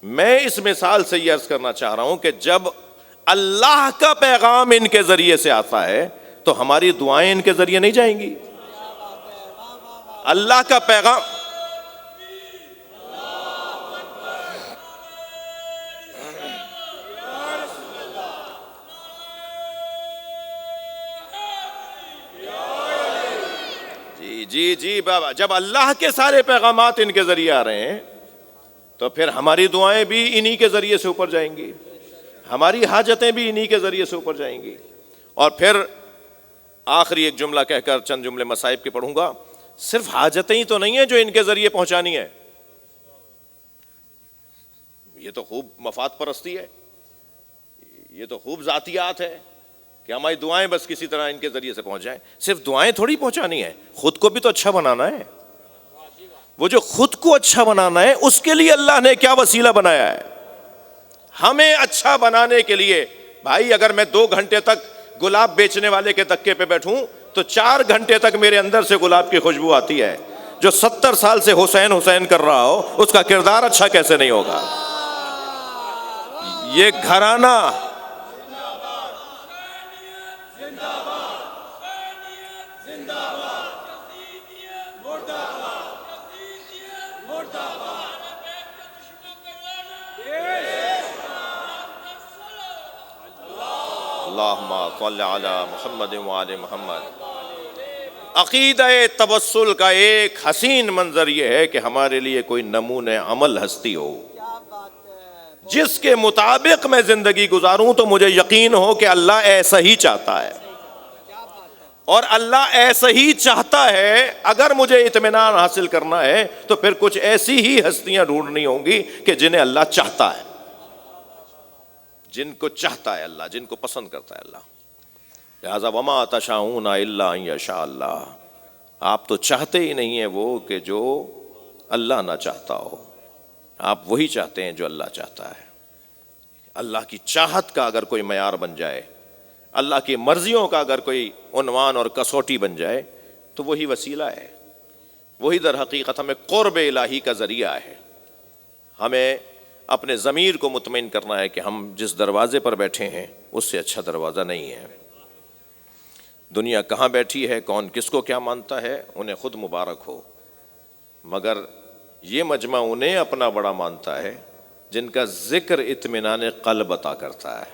میں اس مثال سے یہ عرض کرنا چاہ رہا ہوں کہ جب اللہ کا پیغام ان کے ذریعے سے آتا ہے تو ہماری دعائیں ان کے ذریعے نہیں جائیں گی؟ اللہ کا پیغام جی بابا، جب اللہ کے سارے پیغامات ان کے ذریعے آ رہے ہیں تو پھر ہماری دعائیں بھی انہی کے ذریعے سے اوپر جائیں گی، ہماری حاجتیں بھی انہی کے ذریعے سے اوپر جائیں گی۔ اور پھر آخری ایک جملہ کہہ کر چند جملے مصائب کے پڑھوں گا۔ صرف حاجتیں ہی تو نہیں ہیں جو ان کے ذریعے پہنچانی ہے، یہ تو خوب مفاد پرستی ہے، یہ تو خوب ذاتیات ہے کہ ہماری دعائیں بس کسی طرح ان کے ذریعے سے پہنچ جائیں۔ صرف دعائیں تھوڑی پہنچانی ہے، خود کو بھی تو اچھا بنانا ہے۔ وہ جو خود کو اچھا بنانا ہے اس کے لیے اللہ نے کیا وسیلہ بنایا ہے؟ ہمیں اچھا بنانے کے لیے بھائی اگر میں 2 گھنٹے تک گلاب بیچنے والے کے دکے پہ بیٹھوں تو 4 گھنٹے تک میرے اندر سے گلاب کی خوشبو آتی ہے۔ جو 70 سال سے حسین حسین کر رہا ہو اس کا کردار اچھا کیسے نہیں ہوگا؟ یہ گھرانہ اللہم صلی علی محمد وآل محمد۔ عقیدہ توسل کا ایک حسین منظر یہ ہے کہ ہمارے لیے کوئی نمونہ عمل ہستی ہو جس کے مطابق میں زندگی گزاروں تو مجھے یقین ہو کہ اللہ ایسا ہی چاہتا ہے، اور اللہ ایسا ہی چاہتا ہے۔ اگر مجھے اطمینان حاصل کرنا ہے تو پھر کچھ ایسی ہی ہستیاں ڈھونڈنی ہوں گی کہ جنہیں اللہ چاہتا ہے، جن کو چاہتا ہے اللہ، جن کو پسند کرتا ہے اللہ۔ لہذا وما تشاؤون الا ان یشاء اللہ، آپ تو چاہتے ہی نہیں ہیں وہ کہ جو اللہ نہ چاہتا ہو، آپ وہی چاہتے ہیں جو اللہ چاہتا ہے۔ اللہ کی چاہت کا اگر کوئی معیار بن جائے، اللہ کی مرضیوں کا اگر کوئی عنوان اور کسوٹی بن جائے تو وہی وسیلہ ہے، وہی در حقیقت ہمیں قرب الہی کا ذریعہ ہے۔ ہمیں اپنے ضمیر کو مطمئن کرنا ہے کہ ہم جس دروازے پر بیٹھے ہیں اس سے اچھا دروازہ نہیں ہے. دنیا کہاں بیٹھی ہے، کون کس کو کیا مانتا ہے، انہیں خود مبارک ہو، مگر یہ مجمع انہیں اپنا بڑا مانتا ہے جن کا ذکر اطمینان قلب عطا کرتا ہے.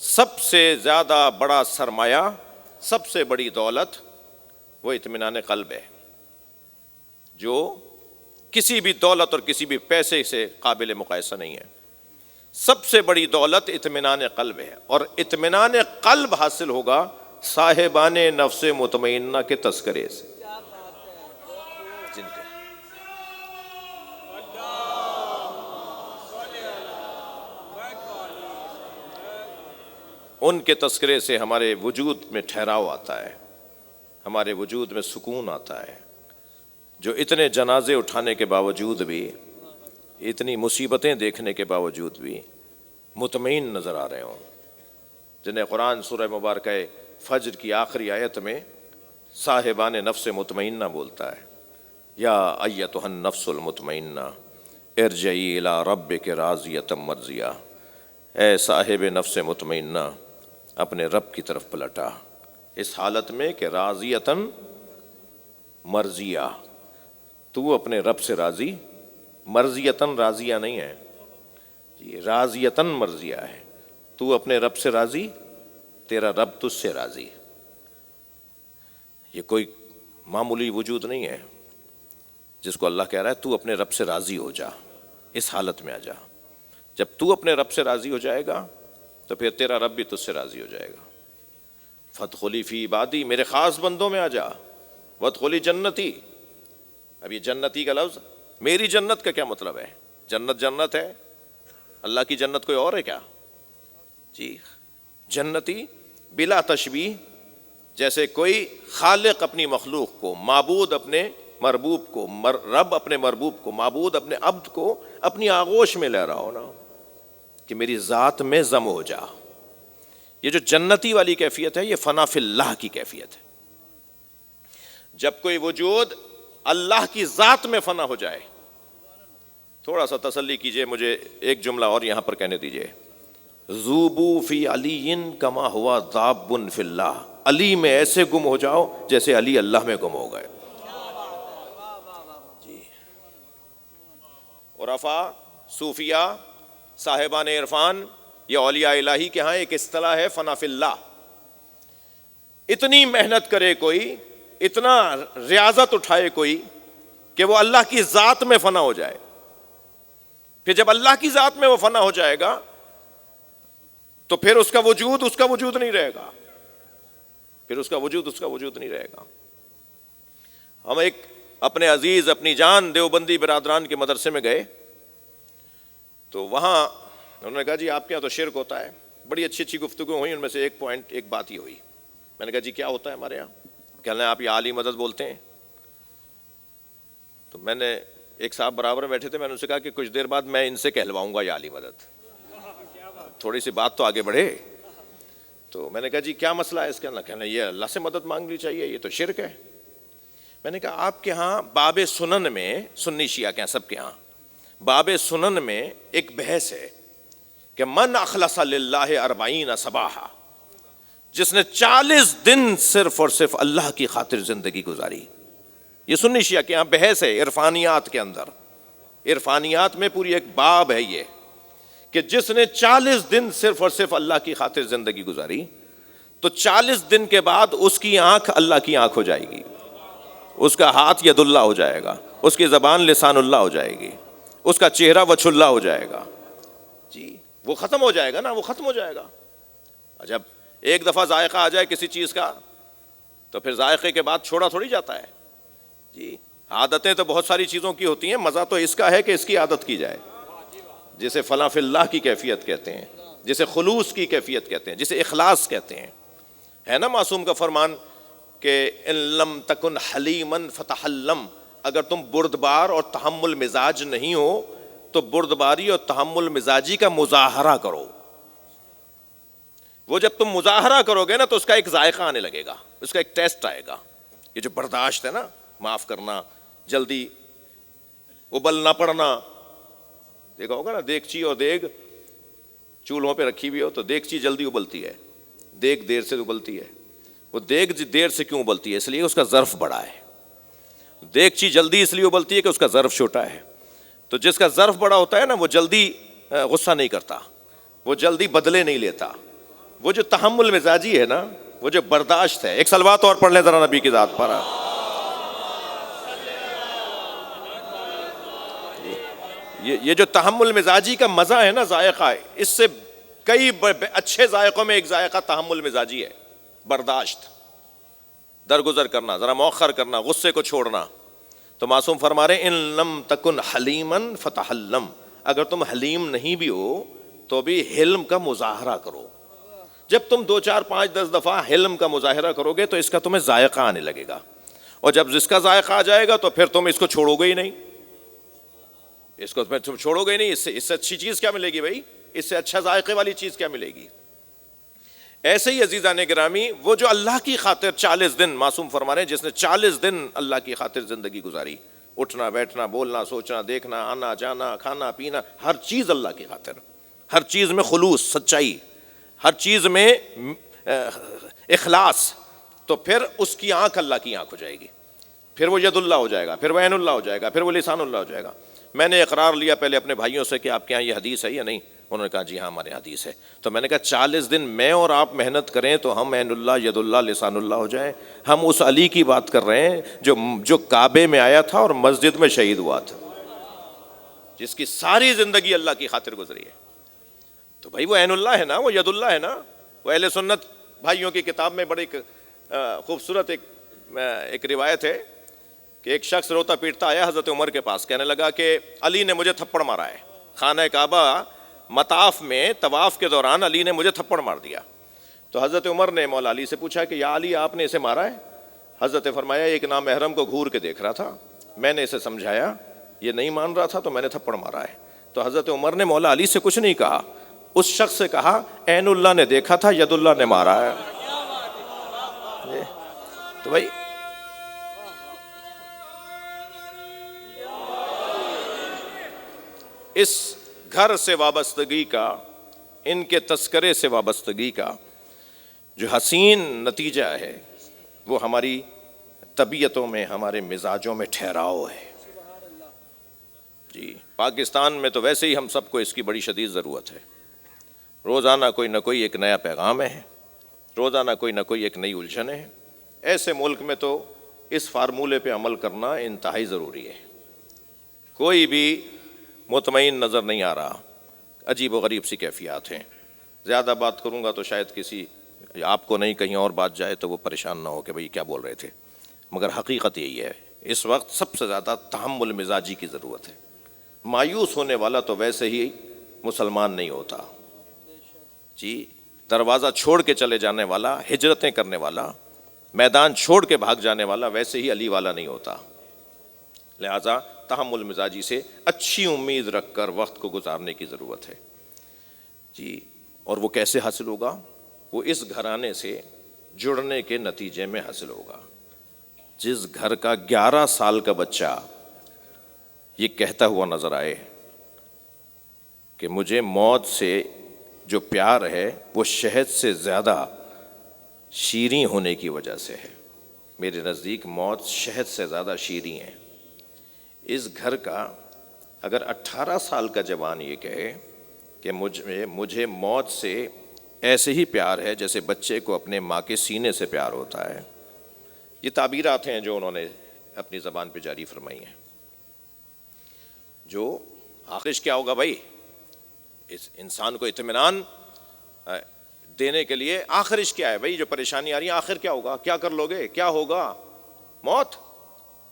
سب سے زیادہ بڑا سرمایہ، سب سے بڑی دولت وہ اطمینان قلب ہے، جو کسی بھی دولت اور کسی بھی پیسے سے قابل مقایسہ نہیں ہے. سب سے بڑی دولت اطمینان قلب ہے، اور اطمینان قلب حاصل ہوگا صاحبان نفس مطمئنہ کے تذکرے سے. جن کے ان کے تذکرے سے ہمارے وجود میں ٹھہراؤ آتا ہے، ہمارے وجود میں سکون آتا ہے. جو اتنے جنازے اٹھانے کے باوجود بھی، اتنی مصیبتیں دیکھنے کے باوجود بھی مطمئن نظر آ رہے ہوں، جنہیں قرآن سورہ مبارکہ فجر کی آخری آیت میں صاحبان نفس مطمئنہ بولتا ہے، یا ایتھا النفس المطمئنہ ارجعی الی ربک راضیۃ مرضیہ. اے صاحب نفس مطمئنہ، اپنے رب کی طرف پلٹا اس حالت میں کہ راضیۃ مرضیہ. تو اپنے رب سے راضی، مرضیتاً راضیہ نہیں ہے، یہ راضیتاً مرضیہ ہے. تو اپنے رب سے راضی، تیرا رب تجھ سے راضی. یہ کوئی معمولی وجود نہیں ہے جس کو اللہ کہہ رہا ہے تو اپنے رب سے راضی ہو جا، اس حالت میں آ جا. جب تو اپنے رب سے راضی ہو جائے گا تو پھر تیرا رب بھی تجھ سے راضی ہو جائے گا. فادخلی فی عبادی، میرے خاص بندوں میں آ جا. وادخلی جنتی. اب یہ جنتی کا لفظ، میری جنت کا کیا مطلب ہے؟ جنت جنت ہے، اللہ کی جنت کوئی اور ہے کیا؟ جی، جنتی بلا تشبیہ، جیسے کوئی خالق اپنی مخلوق کو، معبود اپنے مربوب کو، رب اپنے مربوب کو، معبود اپنے عبد کو اپنی آغوش میں لے رہا ہو نا، کہ میری ذات میں ضم ہو جا. یہ جو جنتی والی کیفیت ہے یہ فنا فی اللہ کی کیفیت ہے. جب کوئی وجود اللہ کی ذات میں فنا ہو جائے. تھوڑا سا تسلی کیجئے، مجھے ایک جملہ اور یہاں پر کہنے دیجئے. ذوبو فی علی کما ہوا ذاب فی اللہ. علی میں ایسے گم ہو جاؤ جیسے علی اللہ میں گم ہو گئے. جی، عرفاء، صوفیہ، صاحبان عرفان، یہ اولیاء الہی کے ہاں ایک اصطلاح ہے فنا فی اللہ. اتنی محنت کرے کوئی، اتنا ریاضت اٹھائے کوئی کہ وہ اللہ کی ذات میں فنا ہو جائے. پھر جب اللہ کی ذات میں وہ فنا ہو جائے گا تو پھر اس کا وجود نہیں رہے گا. پھر اس کا وجود نہیں رہے گا. ہم ایک اپنے عزیز، اپنی جان دیوبندی برادران کے مدرسے میں گئے تو وہاں انہوں نے کہا جی آپ کے یہاں تو شرک ہوتا ہے. بڑی اچھی اچھی گفتگو ہوئی، ان میں سے ایک بات یہ ہوئی. میں نے کہا جی کیا ہوتا ہے ہمارے یہاں؟ کہنے آپ یہ عالی مدد بولتے ہیں. تو میں نے، ایک صاحب برابر بیٹھے تھے، میں نے ان سے کہا کہ کچھ دیر بعد میں ان سے کہلواؤں گا یہ عالی مدد، تھوڑی سی بات تو آگے بڑھے. تو میں نے کہا جی کیا مسئلہ ہے اس کا؟ کہنا یہ اللہ سے مدد مانگنی چاہیے، یہ تو شرک ہے. میں نے کہا آپ کے ہاں باب سنن میں، سنی شیعہ کے ہاں سب کے ہاں باب سنن میں ایک بحث ہے کہ من اخلص للہ 40 صباحا، جس نے 40 دن صرف اور صرف اللہ کی خاطر زندگی گزاری. یہ سنی شیعہ کے ہاں بحث ہے عرفانیات کے اندر. عرفانیات میں پوری ایک باب ہے یہ کہ جس نے 40 دن صرف اور صرف اللہ کی خاطر زندگی گزاری تو 40 دن کے بعد اس کی آنکھ اللہ کی آنکھ ہو جائے گی، اس کا ہاتھ ید اللہ ہو جائے گا، اس کی زبان لسان اللہ ہو جائے گی، اس کا چہرہ وجہ اللہ ہو جائے گا. جی وہ ختم ہو جائے گا نا، وہ ختم ہو جائے گا. جب ایک دفعہ ذائقہ آ جائے کسی چیز کا تو پھر ذائقے کے بعد چھوڑا تھوڑی جاتا ہے. جی عادتیں تو بہت ساری چیزوں کی ہوتی ہیں، مزہ تو اس کا ہے کہ اس کی عادت کی جائے، جسے فلاں فی اللہ کی کیفیت کہتے ہیں، جسے خلوص کی کیفیت کہتے ہیں، جسے اخلاص کہتے ہیں. ہے نا معصوم کا فرمان کہ ان لم تکن حلیما فتحلم، اگر تم بردبار اور تحمل مزاج نہیں ہو تو بردباری اور تحمل مزاجی کا مظاہرہ کرو. وہ جب تم مظاہرہ کرو گے نا تو اس کا ایک ذائقہ آنے لگے گا، اس کا ایک ٹیسٹ آئے گا. یہ جو برداشت ہے نا، معاف کرنا، جلدی ابلنا پڑنا، دیکھا ہوگا نا، دیگچی اور دیگ چولہوں پہ رکھی ہوئی ہو تو دیگچی جلدی ابلتی ہے، دیگ دیر سے ابلتی ہے. وہ دیگ دیر سے کیوں ابلتی ہے؟ اس لیے اس کا ظرف بڑا ہے. دیگچی جلدی اس لیے ابلتی ہے کہ اس کا ظرف چھوٹا ہے. تو جس کا ظرف بڑا ہوتا ہے نا وہ جلدی غصہ نہیں کرتا، وہ جلدی بدلے نہیں لیتا. وہ جو تحمل مزاجی ہے نا، وہ جو برداشت ہے. ایک صلوات اور پڑھ لیں ذرا نبی کی ذات پر. یہ جو تحمل مزاجی کا مزہ ہے نا، ذائقہ ہے، اس سے کئی اچھے ذائقوں میں ایک ذائقہ تحمل مزاجی ہے. برداشت، درگزر کرنا، ذرا مؤخر کرنا، غصے کو چھوڑنا. تو معصوم فرما رہے ان لم تکن حلیما فتحلم، اگر تم حلیم نہیں بھی ہو تو بھی حلم کا مظاہرہ کرو. جب تم 2 4 5 10 دفعہ حلم کا مظاہرہ کرو گے تو اس کا تمہیں ذائقہ آنے لگے گا، اور جب اس کا ذائقہ آ جائے گا تو پھر تم اس کو چھوڑو گے ہی نہیں. اس کو تم چھوڑو گے ہی نہیں. اس سے اچھی چیز کیا ملے گی بھائی؟ اس سے اچھا ذائقے والی چیز کیا ملے گی؟ ایسے ہی عزیزان گرامی، وہ جو اللہ کی خاطر 40 دن، معصوم فرما رہے ہیں جس نے 40 دن اللہ کی خاطر زندگی گزاری، اٹھنا بیٹھنا بولنا سوچنا دیکھنا آنا جانا کھانا پینا، ہر چیز اللہ کی خاطر، ہر چیز میں خلوص سچائی، ہر چیز میں اخلاص، تو پھر اس کی آنکھ اللہ کی آنکھ ہو جائے گی. پھر وہ ید اللہ ہو جائے گا، پھر وہ عین اللہ ہو جائے گا، پھر وہ لسان اللہ ہو جائے گا. میں نے اقرار لیا پہلے اپنے بھائیوں سے کہ آپ کے یہاں یہ حدیث ہے یا نہیں؟ انہوں نے کہا جی ہاں ہمارے حدیث ہے. تو میں نے کہا 40 دن میں اور آپ محنت کریں تو ہم عین اللہ ید اللہ لسان اللہ ہو جائیں. ہم اس علی کی بات کر رہے ہیں جو کعبے میں آیا تھا اور مسجد میں شہید ہوا تھا، جس کی ساری زندگی اللہ کی خاطر گزری ہے. تو بھائی وہ عین اللہ ہے نا، وہ ید اللہ ہے نا. وہ اہل سنت بھائیوں کی کتاب میں بڑی خوبصورت ایک روایت ہے کہ ایک شخص روتا پیٹتا آیا حضرت عمر کے پاس، کہنے لگا کہ علی نے مجھے تھپڑ مارا ہے. خانہ کعبہ مطاف میں طواف کے دوران علی نے مجھے تھپڑ مار دیا. تو حضرت عمر نے مولا علی سے پوچھا کہ یا علی آپ نے اسے مارا ہے؟ حضرت فرمایا ایک نامحرم کو گھور کے دیکھ رہا تھا، میں نے اسے سمجھایا، یہ نہیں مان رہا تھا تو میں نے تھپڑ مارا ہے. تو حضرت عمر نے مولا علی سے کچھ نہیں کہا، اس شخص سے کہا عین اللہ نے دیکھا تھا، ید اللہ نے مارا ہے. تو بھائی اس گھر سے وابستگی کا، ان کے تذکرے سے وابستگی کا جو حسین نتیجہ ہے وہ ہماری طبیعتوں میں، ہمارے مزاجوں میں ٹھہراؤ ہے. جی پاکستان میں تو ویسے ہی ہم سب کو اس کی بڑی شدید ضرورت ہے. روزانہ کوئی نہ کوئی ایک نیا پیغام ہے، روزانہ کوئی نہ کوئی ایک نئی الجھن ہے. ایسے ملک میں تو اس فارمولے پہ عمل کرنا انتہائی ضروری ہے. کوئی بھی مطمئن نظر نہیں آ رہا، عجیب و غریب سی کیفیات ہیں. زیادہ بات کروں گا تو شاید کسی آپ کو نہیں کہیں اور بات جائے تو وہ پریشان نہ ہو کہ بھئی کیا بول رہے تھے، مگر حقیقت یہی ہے اس وقت سب سے زیادہ تحمل مزاجی کی ضرورت ہے. مایوس ہونے والا تو ویسے ہی مسلمان نہیں ہوتا. جی دروازہ چھوڑ کے چلے جانے والا، ہجرتیں کرنے والا، میدان چھوڑ کے بھاگ جانے والا ویسے ہی علی والا نہیں ہوتا. لہٰذا تحمل مزاجی سے اچھی امید رکھ کر وقت کو گزارنے کی ضرورت ہے. جی اور وہ کیسے حاصل ہوگا؟ وہ اس گھرانے سے جڑنے کے نتیجے میں حاصل ہوگا. جس گھر کا 11 سال کا بچہ یہ کہتا ہوا نظر آئے کہ مجھے موت سے جو پیار ہے وہ شہد سے زیادہ شیریں ہونے کی وجہ سے ہے، میرے نزدیک موت شہد سے زیادہ شیریں ہے. اس گھر کا اگر 18 سال کا جوان یہ کہے کہ مجھے موت سے ایسے ہی پیار ہے جیسے بچے کو اپنے ماں کے سینے سے پیار ہوتا ہے. یہ تعبیرات ہیں جو انہوں نے اپنی زبان پہ جاری فرمائی ہیں. جو آخرش کیا ہوگا بھائی؟ اس انسان کو اطمینان دینے کے لیے آخرش کیا ہے بھائی؟ جو پریشانی آ رہی ہے آخر کیا ہوگا؟ کیا کر لو گے؟ کیا ہوگا؟ موت.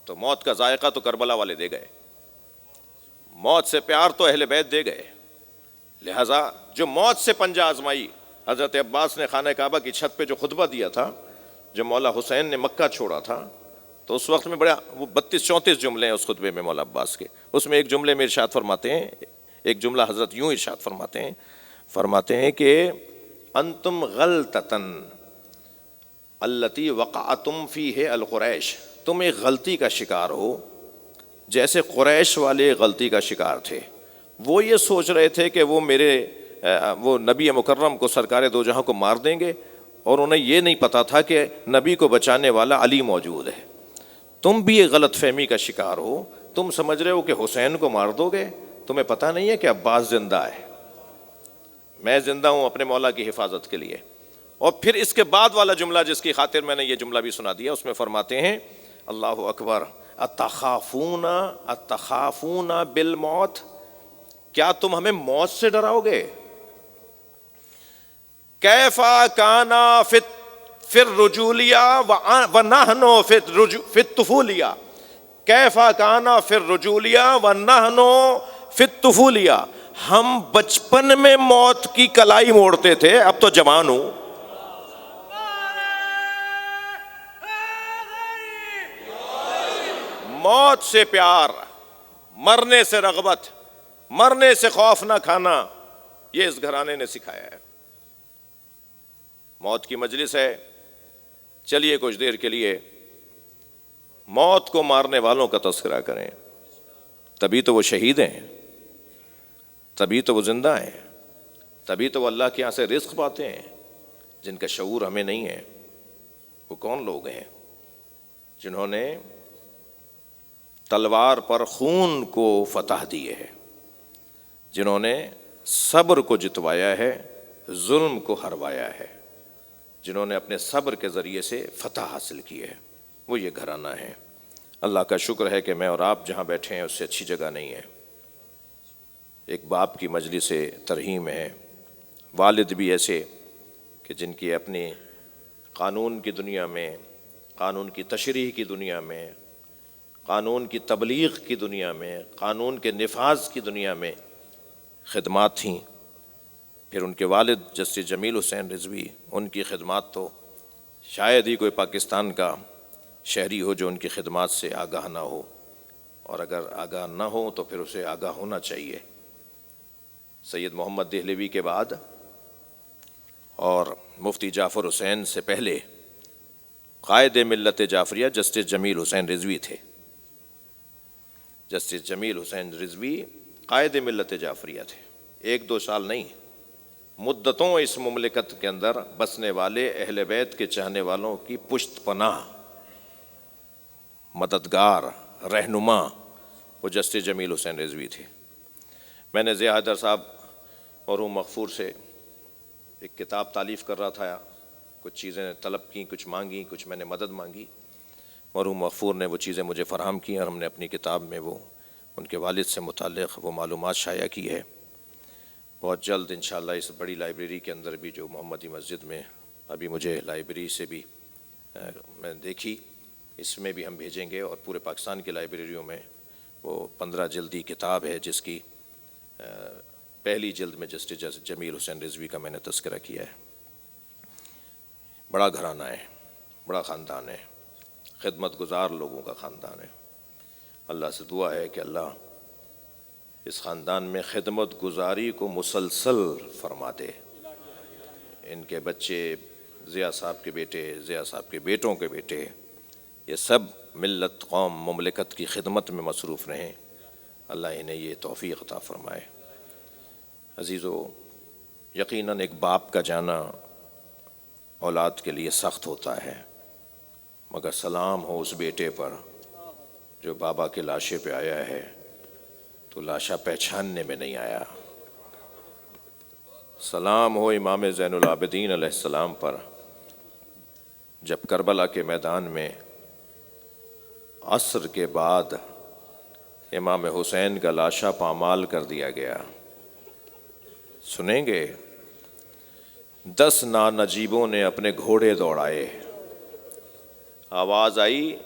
تو موت کا ذائقہ تو کربلا والے دے گئے، موت سے پیار تو اہل بیت دے گئے. لہٰذا جو موت سے پنجہ آزمائی، حضرت عباس نے خانہ کعبہ کی چھت پہ جو خطبہ دیا تھا، جو مولا حسین نے مکہ چھوڑا تھا، تو اس وقت میں بڑا وہ 32-34 جملے ہیں اس خطبے میں مولا عباس کے. اس میں ایک جملے میں ارشاد فرماتے ہیں، ایک جملہ حضرت یوں ارشاد فرماتے ہیں کہ انتم غلطتن التی وقعتم فیہ القریش، تم ایک غلطی کا شکار ہو جیسے قریش والے غلطی کا شکار تھے. وہ یہ سوچ رہے تھے کہ وہ نبی مکرم کو سرکار دو جہاں کو مار دیں گے، اور انہیں یہ نہیں پتا تھا کہ نبی کو بچانے والا علی موجود ہے۔ تم بھی یہ غلط فہمی کا شکار ہو، تم سمجھ رہے ہو کہ حسین کو مار دو گے، تمہیں پتہ نہیں ہے کہ عباس زندہ ہے، میں زندہ ہوں اپنے مولا کی حفاظت کے لیے۔ اور پھر اس کے بعد والا جملہ جس کی خاطر میں نے یہ جملہ بھی سنا دیا، اس میں فرماتے ہیں اللہ اکبر، اتخافون بالموت، کیا تم ہمیں موت سے ڈراؤ گے؟ کیف کان فی الرجولیہ ونحن فی الطفولیہ، کیف کان فی الرجولیہ ونحن فی الطفولیہ، ہم بچپن میں موت کی کلائی موڑتے تھے، اب تو جوان ہوں۔ موت سے پیار، مرنے سے رغبت، مرنے سے خوف نہ کھانا، یہ اس گھرانے نے سکھایا ہے۔ موت کی مجلس ہے، چلیے کچھ دیر کے لیے موت کو مارنے والوں کا تذکرہ کریں، تبھی تو وہ شہید ہیں، تبھی تو وہ زندہ ہیں، تبھی تو وہ اللہ کے یہاں سے رزق پاتے ہیں۔ جن کا شعور ہمیں نہیں ہے، وہ کون لوگ ہیں جنہوں نے تلوار پر خون کو فتح دی ہے، جنہوں نے صبر کو جتوایا ہے، ظلم کو ہروایا ہے، جنہوں نے اپنے صبر کے ذریعے سے فتح حاصل کی ہے، وہ یہ گھرانہ ہے۔ اللہ کا شکر ہے کہ میں اور آپ جہاں بیٹھے ہیں اس سے اچھی جگہ نہیں ہے۔ ایک باپ کی مجلس ترحیم ہے، والد بھی ایسے کہ جن کی اپنی قانون کی دنیا میں، قانون کی تشریح کی دنیا میں، قانون کی تبلیغ کی دنیا میں، قانون کے نفاذ کی دنیا میں خدمات تھیں۔ پھر ان کے والد جسٹس جمیل حسین رضوی، ان کی خدمات تو شاید ہی کوئی پاکستان کا شہری ہو جو ان کی خدمات سے آگاہ نہ ہو، اور اگر آگاہ نہ ہو تو پھر اسے آگاہ ہونا چاہیے۔ سید محمد دہلوی کے بعد اور مفتی جعفر حسین سے پہلے قائد ملت جعفریہ جسٹس جمیل حسین رضوی تھے۔ جسٹس جمیل حسین رضوی قائد ملت جعفریہ تھے، 1-2 سال نہیں، مدتوں اس مملکت کے اندر بسنے والے اہل بیت کے چاہنے والوں کی پشت پناہ، مددگار، رہنما، وہ جسٹس جمیل حسین رضوی تھے۔ میں نے ضیاء حیدر صاحب مرحوم مغفور سے ایک کتاب تالیف کر رہا تھا، کچھ چیزیں طلب کی، کچھ مانگی، کچھ میں نے مدد مانگی، مرحوم مغفور نے وہ چیزیں مجھے فراہم کی، اور ہم نے اپنی کتاب میں وہ ان کے والد سے متعلق وہ معلومات شائع کی ہے۔ بہت جلد انشاءاللہ اس بڑی لائبریری کے اندر بھی، جو محمدی مسجد میں ابھی مجھے لائبریری سے بھی میں دیکھی، اس میں بھی ہم بھیجیں گے، اور پورے پاکستان کی لائبریریوں میں وہ 15 جلدی کتاب ہے جس کی پہلی جلد میں جسٹس جمیل حسین رضوی کا میں نے تذکرہ کیا ہے۔ بڑا گھرانہ ہے، بڑا خاندان ہے، خدمت گزار لوگوں کا خاندان ہے۔ اللہ سے دعا ہے کہ اللہ اس خاندان میں خدمت گزاری کو مسلسل فرما دے۔ ان کے بچے، ضیاء صاحب کے بیٹے، ضیاء صاحب کے بیٹوں کے بیٹے، یہ سب ملت، قوم، مملکت کی خدمت میں مصروف رہیں، اللہ انہیں یہ توفیق عطا فرمائے۔ عزیزو، یقیناً ایک باپ کا جانا اولاد کے لیے سخت ہوتا ہے، مگر سلام ہو اس بیٹے پر جو بابا کے لاشے پہ آیا ہے تو لاشا پہچاننے میں نہیں آیا۔ سلام ہو امام زین العابدین علیہ السلام پر جب کربلا کے میدان میں عصر کے بعد امام حسین کا لاشا پامال کر دیا گیا۔ سنیں گے 10 نانجیبوں نے اپنے گھوڑے دوڑائے، آواز آئی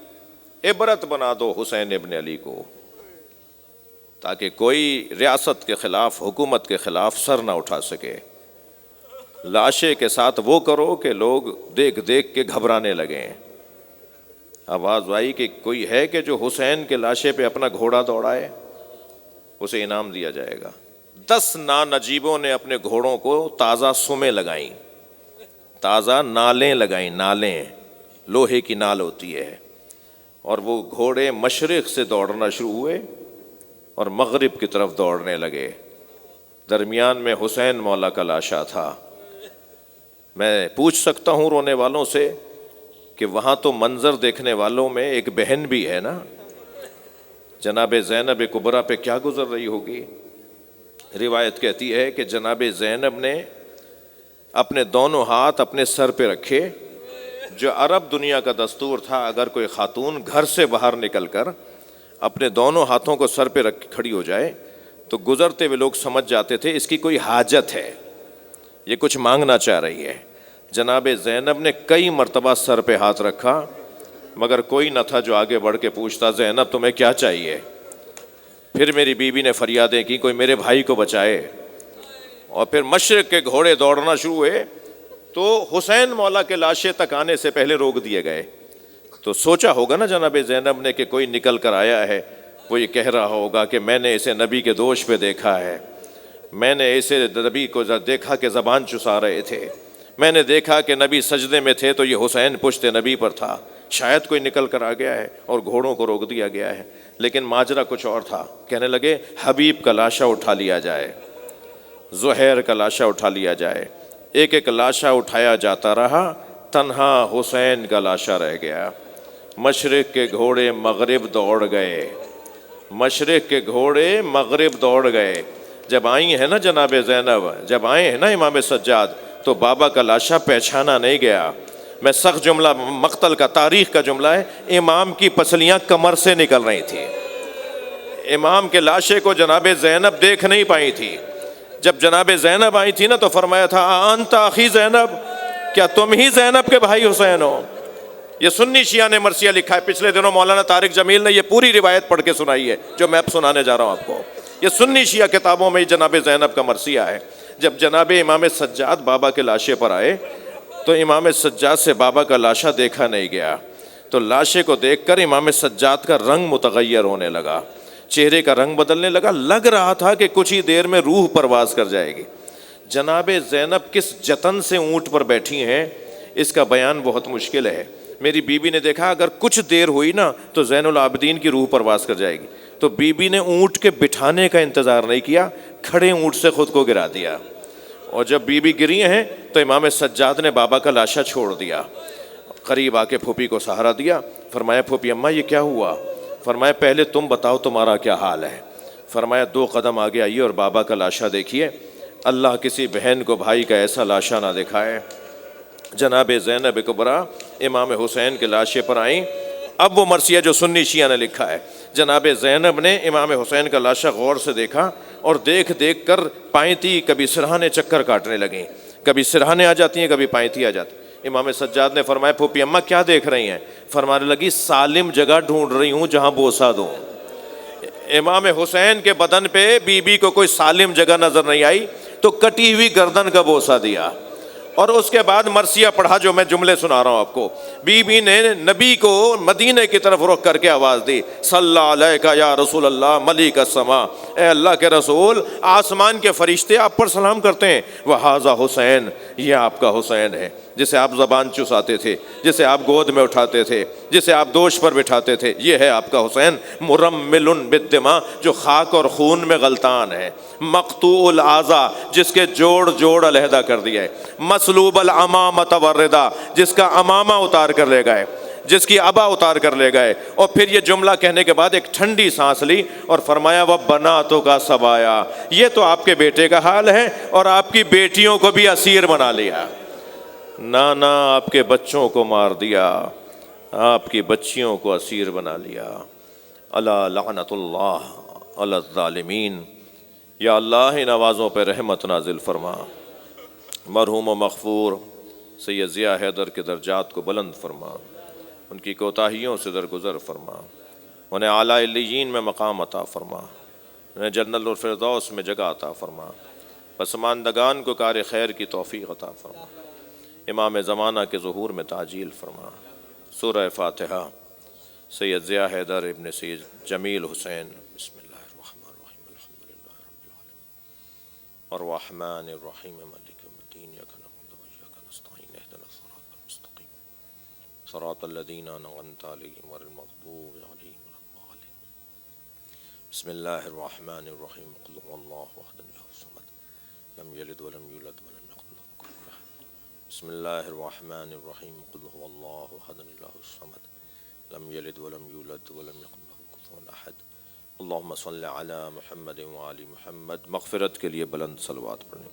عبرت بنا دو حسین ابن علی کو، تاکہ کوئی ریاست کے خلاف، حکومت کے خلاف سر نہ اٹھا سکے۔ لاشے کے ساتھ وہ کرو کہ لوگ دیکھ دیکھ کے گھبرانے لگیں۔ آواز آئی کہ کوئی ہے کہ جو حسین کے لاشے پہ اپنا گھوڑا دوڑائے، اسے انعام دیا جائے گا۔ 10 نانجیبوں نے اپنے گھوڑوں کو تازہ سمیں لگائیں، تازہ نالیں لگائیں، نالیں، لوہے کی نال ہوتی ہے، اور وہ گھوڑے مشرق سے دوڑنا شروع ہوئے اور مغرب کی طرف دوڑنے لگے۔ درمیان میں حسین مولا کا لاشا تھا۔ میں پوچھ سکتا ہوں رونے والوں سے کہ وہاں تو منظر دیکھنے والوں میں ایک بہن بھی ہے نا، جناب زینب کبریٰ پہ کیا گزر رہی ہوگی؟ روایت کہتی ہے کہ جناب زینب نے اپنے دونوں ہاتھ اپنے سر پہ رکھے۔ جو عرب دنیا کا دستور تھا، اگر کوئی خاتون گھر سے باہر نکل کر اپنے دونوں ہاتھوں کو سر پہ رکھ کھڑی ہو جائے تو گزرتے ہوئے لوگ سمجھ جاتے تھے اس کی کوئی حاجت ہے، یہ کچھ مانگنا چاہ رہی ہے۔ جناب زینب نے کئی مرتبہ سر پہ ہاتھ رکھا، مگر کوئی نہ تھا جو آگے بڑھ کے پوچھتا زینب تمہیں کیا چاہیے؟ پھر میری بیوی نے فریادیں کی کوئی میرے بھائی کو بچائے، اور پھر مشرق کے گھوڑے دوڑنا شروع ہوئے تو حسین مولا کے لاشے تک آنے سے پہلے روک دیے گئے۔ تو سوچا ہوگا نا جناب زینب نے کہ کوئی نکل کر آیا ہے، وہ یہ کہہ رہا ہوگا کہ میں نے اسے نبی کے دوش پہ دیکھا ہے، میں نے اسے نبی کو دیکھا کہ زبان چسا رہے تھے، میں نے دیکھا کہ نبی سجدے میں تھے تو یہ حسین پشت نبی پر تھا، شاید کوئی نکل کر آ گیا ہے اور گھوڑوں کو روک دیا گیا ہے۔ لیکن ماجرا کچھ اور تھا۔ کہنے لگے حبیب کا لاشا اٹھا لیا جائے، زہیر کا لاشا اٹھا لیا جائے۔ ایک ایک لاشا اٹھایا جاتا رہا، تنہا حسین کا لاشا رہ گیا۔ مشرق کے گھوڑے مغرب دوڑ گئے، مشرق کے گھوڑے مغرب دوڑ گئے۔ جب آئی ہیں نا جناب زینب، جب آئے ہیں نا امام سجاد، تو بابا کا لاشا پہچانا نہیں گیا۔ میں سخت جملہ مقتل کا تاریخ کا جملہ ہے، امام کی پسلیاں کمر سے نکل رہی تھی، امام کے لاشے کو جناب زینب دیکھ نہیں پائی تھی۔ جب جناب زینب آئی تھی نا تو فرمایا تھا انت اخی زینب، کیا تم ہی زینب کے بھائی حسین ہو؟ یہ سنی شیعہ نے مرثیہ لکھا ہے۔ پچھلے دنوں مولانا طارق جمیل نے یہ پوری روایت پڑھ کے سنائی ہے جو میں اب سنانے جا رہا ہوں آپ کو۔ یہ سنی شیعہ کتابوں میں جناب زینب کا مرثیہ ہے۔ جب جناب امام سجاد بابا کے لاشے پر آئے تو امام سجاد سے بابا کا لاشا دیکھا نہیں گیا، تو لاشے کو دیکھ کر امام سجاد کا رنگ متغیر ہونے لگا، چہرے کا رنگ بدلنے لگا، لگ رہا تھا کہ کچھ ہی دیر میں روح پرواز کر جائے گی۔ جناب زینب کس جتن سے اونٹ پر بیٹھی ہیں اس کا بیان بہت مشکل ہے۔ میری بیوی نے دیکھا اگر کچھ دیر ہوئی نا تو زین العابدین کی روح پرواز کر جائے گی، تو بیوی نے اونٹ کے بٹھانے کا انتظار نہیں کیا، کھڑے اونٹ سے خود کو گرا دیا، اور جب بیوی گری ہیں تو امام سجاد نے بابا کا لاشا چھوڑ دیا، قریب آ کے پھوپھی کو سہارا دیا۔ فرمایا پھوپھی اماں یہ کیا ہوا؟ فرمایا پہلے تم بتاؤ تمہارا کیا حال ہے؟ فرمایا 2 قدم آگے آئیے اور بابا کا لاشا دیکھیے، اللہ کسی بہن کو بھائی کا ایسا لاشا نہ دکھائے۔ جناب زینب کبریٰ امام حسین کے لاشے پر آئیں۔ اب وہ مرثیہ جو سنی شیعہ نے لکھا ہے، جناب زینب نے امام حسین کا لاشا غور سے دیکھا اور دیکھ دیکھ کر پائنتی کبھی سرہانے چکر کاٹنے لگیں، کبھی سرہانے آ جاتی ہیں کبھی پائنتی آ جاتی۔ امام سجاد نے فرمایا پھوپھی اماں کیا دیکھ رہی ہیں؟ فرمانے لگی سالم جگہ ڈھونڈ رہی ہوں جہاں بوسہ دوں۔ امام حسین کے بدن پہ بی بی کو کوئی سالم جگہ نظر نہیں آئی تو کٹی ہوئی گردن کا بوسہ دیا، اور اس کے بعد مرثیہ پڑھا جو میں جملے سنا رہا ہوں آپ کو۔ بی بی نے نبی کو مدینے کی طرف رخ کر کے آواز دی صلی علیکہ یا رسول اللہ ملیک السما، اے اللہ کے رسول آسمان کے فرشتے آپ پر سلام کرتے ہیں، وہذا حسین، یہ آپ کا حسین ہے جسے آپ زبان چساتے تھے، جسے آپ گود میں اٹھاتے تھے، جسے آپ دوش پر بٹھاتے تھے، یہ ہے آپ کا حسین، مرمل بالدماء، جو خاک اور خون میں غلطان ہے، مقطوع الاعضاء، جس کے جوڑ جوڑ علیحدہ کر دیا ہے، مسلوب العمامۃ والرداء، جس کا عمامہ اتار کر لے گئے، جس کی ابا اتار کر لے گئے۔ اور پھر یہ جملہ کہنے کے بعد ایک ٹھنڈی سانس لی اور فرمایا وَبَنَاتُکَ سَبَايَا، یہ تو آپ کے بیٹے کا حال ہے اور آپ کی بیٹیوں کو بھی اسیر بنا لیا، نانا آپ کے بچوں کو مار دیا، آپ کی بچیوں کو اسیر بنا لیا، الا لعنت اللہ علی الظالمین۔ یا اللہ ان آوازوں پہ رحمت نازل فرما، مرحوم و مغفور سید ضیاء حیدر کے درجات کو بلند فرما، ان کی کوتاہیوں سے درگزر فرما، انہیں اعلیٰ علیین میں مقام عطا فرما، انہیں جنت الفردوس میں جگہ عطا فرما، پسماندگان کو کار خیر کی توفیق عطا فرما، امام زمانہ کے ظہور میں تعجیل فرما۔ سورہ فاتحہ سید ضیاء حیدر ابن سید جمیل حسین۔ بسم اللہ الرحمن الرحیم، الحمدللہ رب العالمین الرحمن الرحیم مالک یوم الدین، ایاک نعبد و ایاک نستعین، اہدنا الصراط المستقیم صراط الذین انعمت علیہم غیر المغضوب علیہم ولا الضالین۔ بسم اللہ الرحمن الرحیم قل هو اللہ احد اللہ الصمد لم یلد ولم یولد ولم یکن له کفوا احد بسم اللہ الرحمن الرحیم قل هو اللہ احد اللہ الصمد لم یلد ولم یولد ولم یکن له کفوا احد اللہم صل علی محمد وعلی محمد. مغفرت کے لیے بلند صلوات پڑھیں.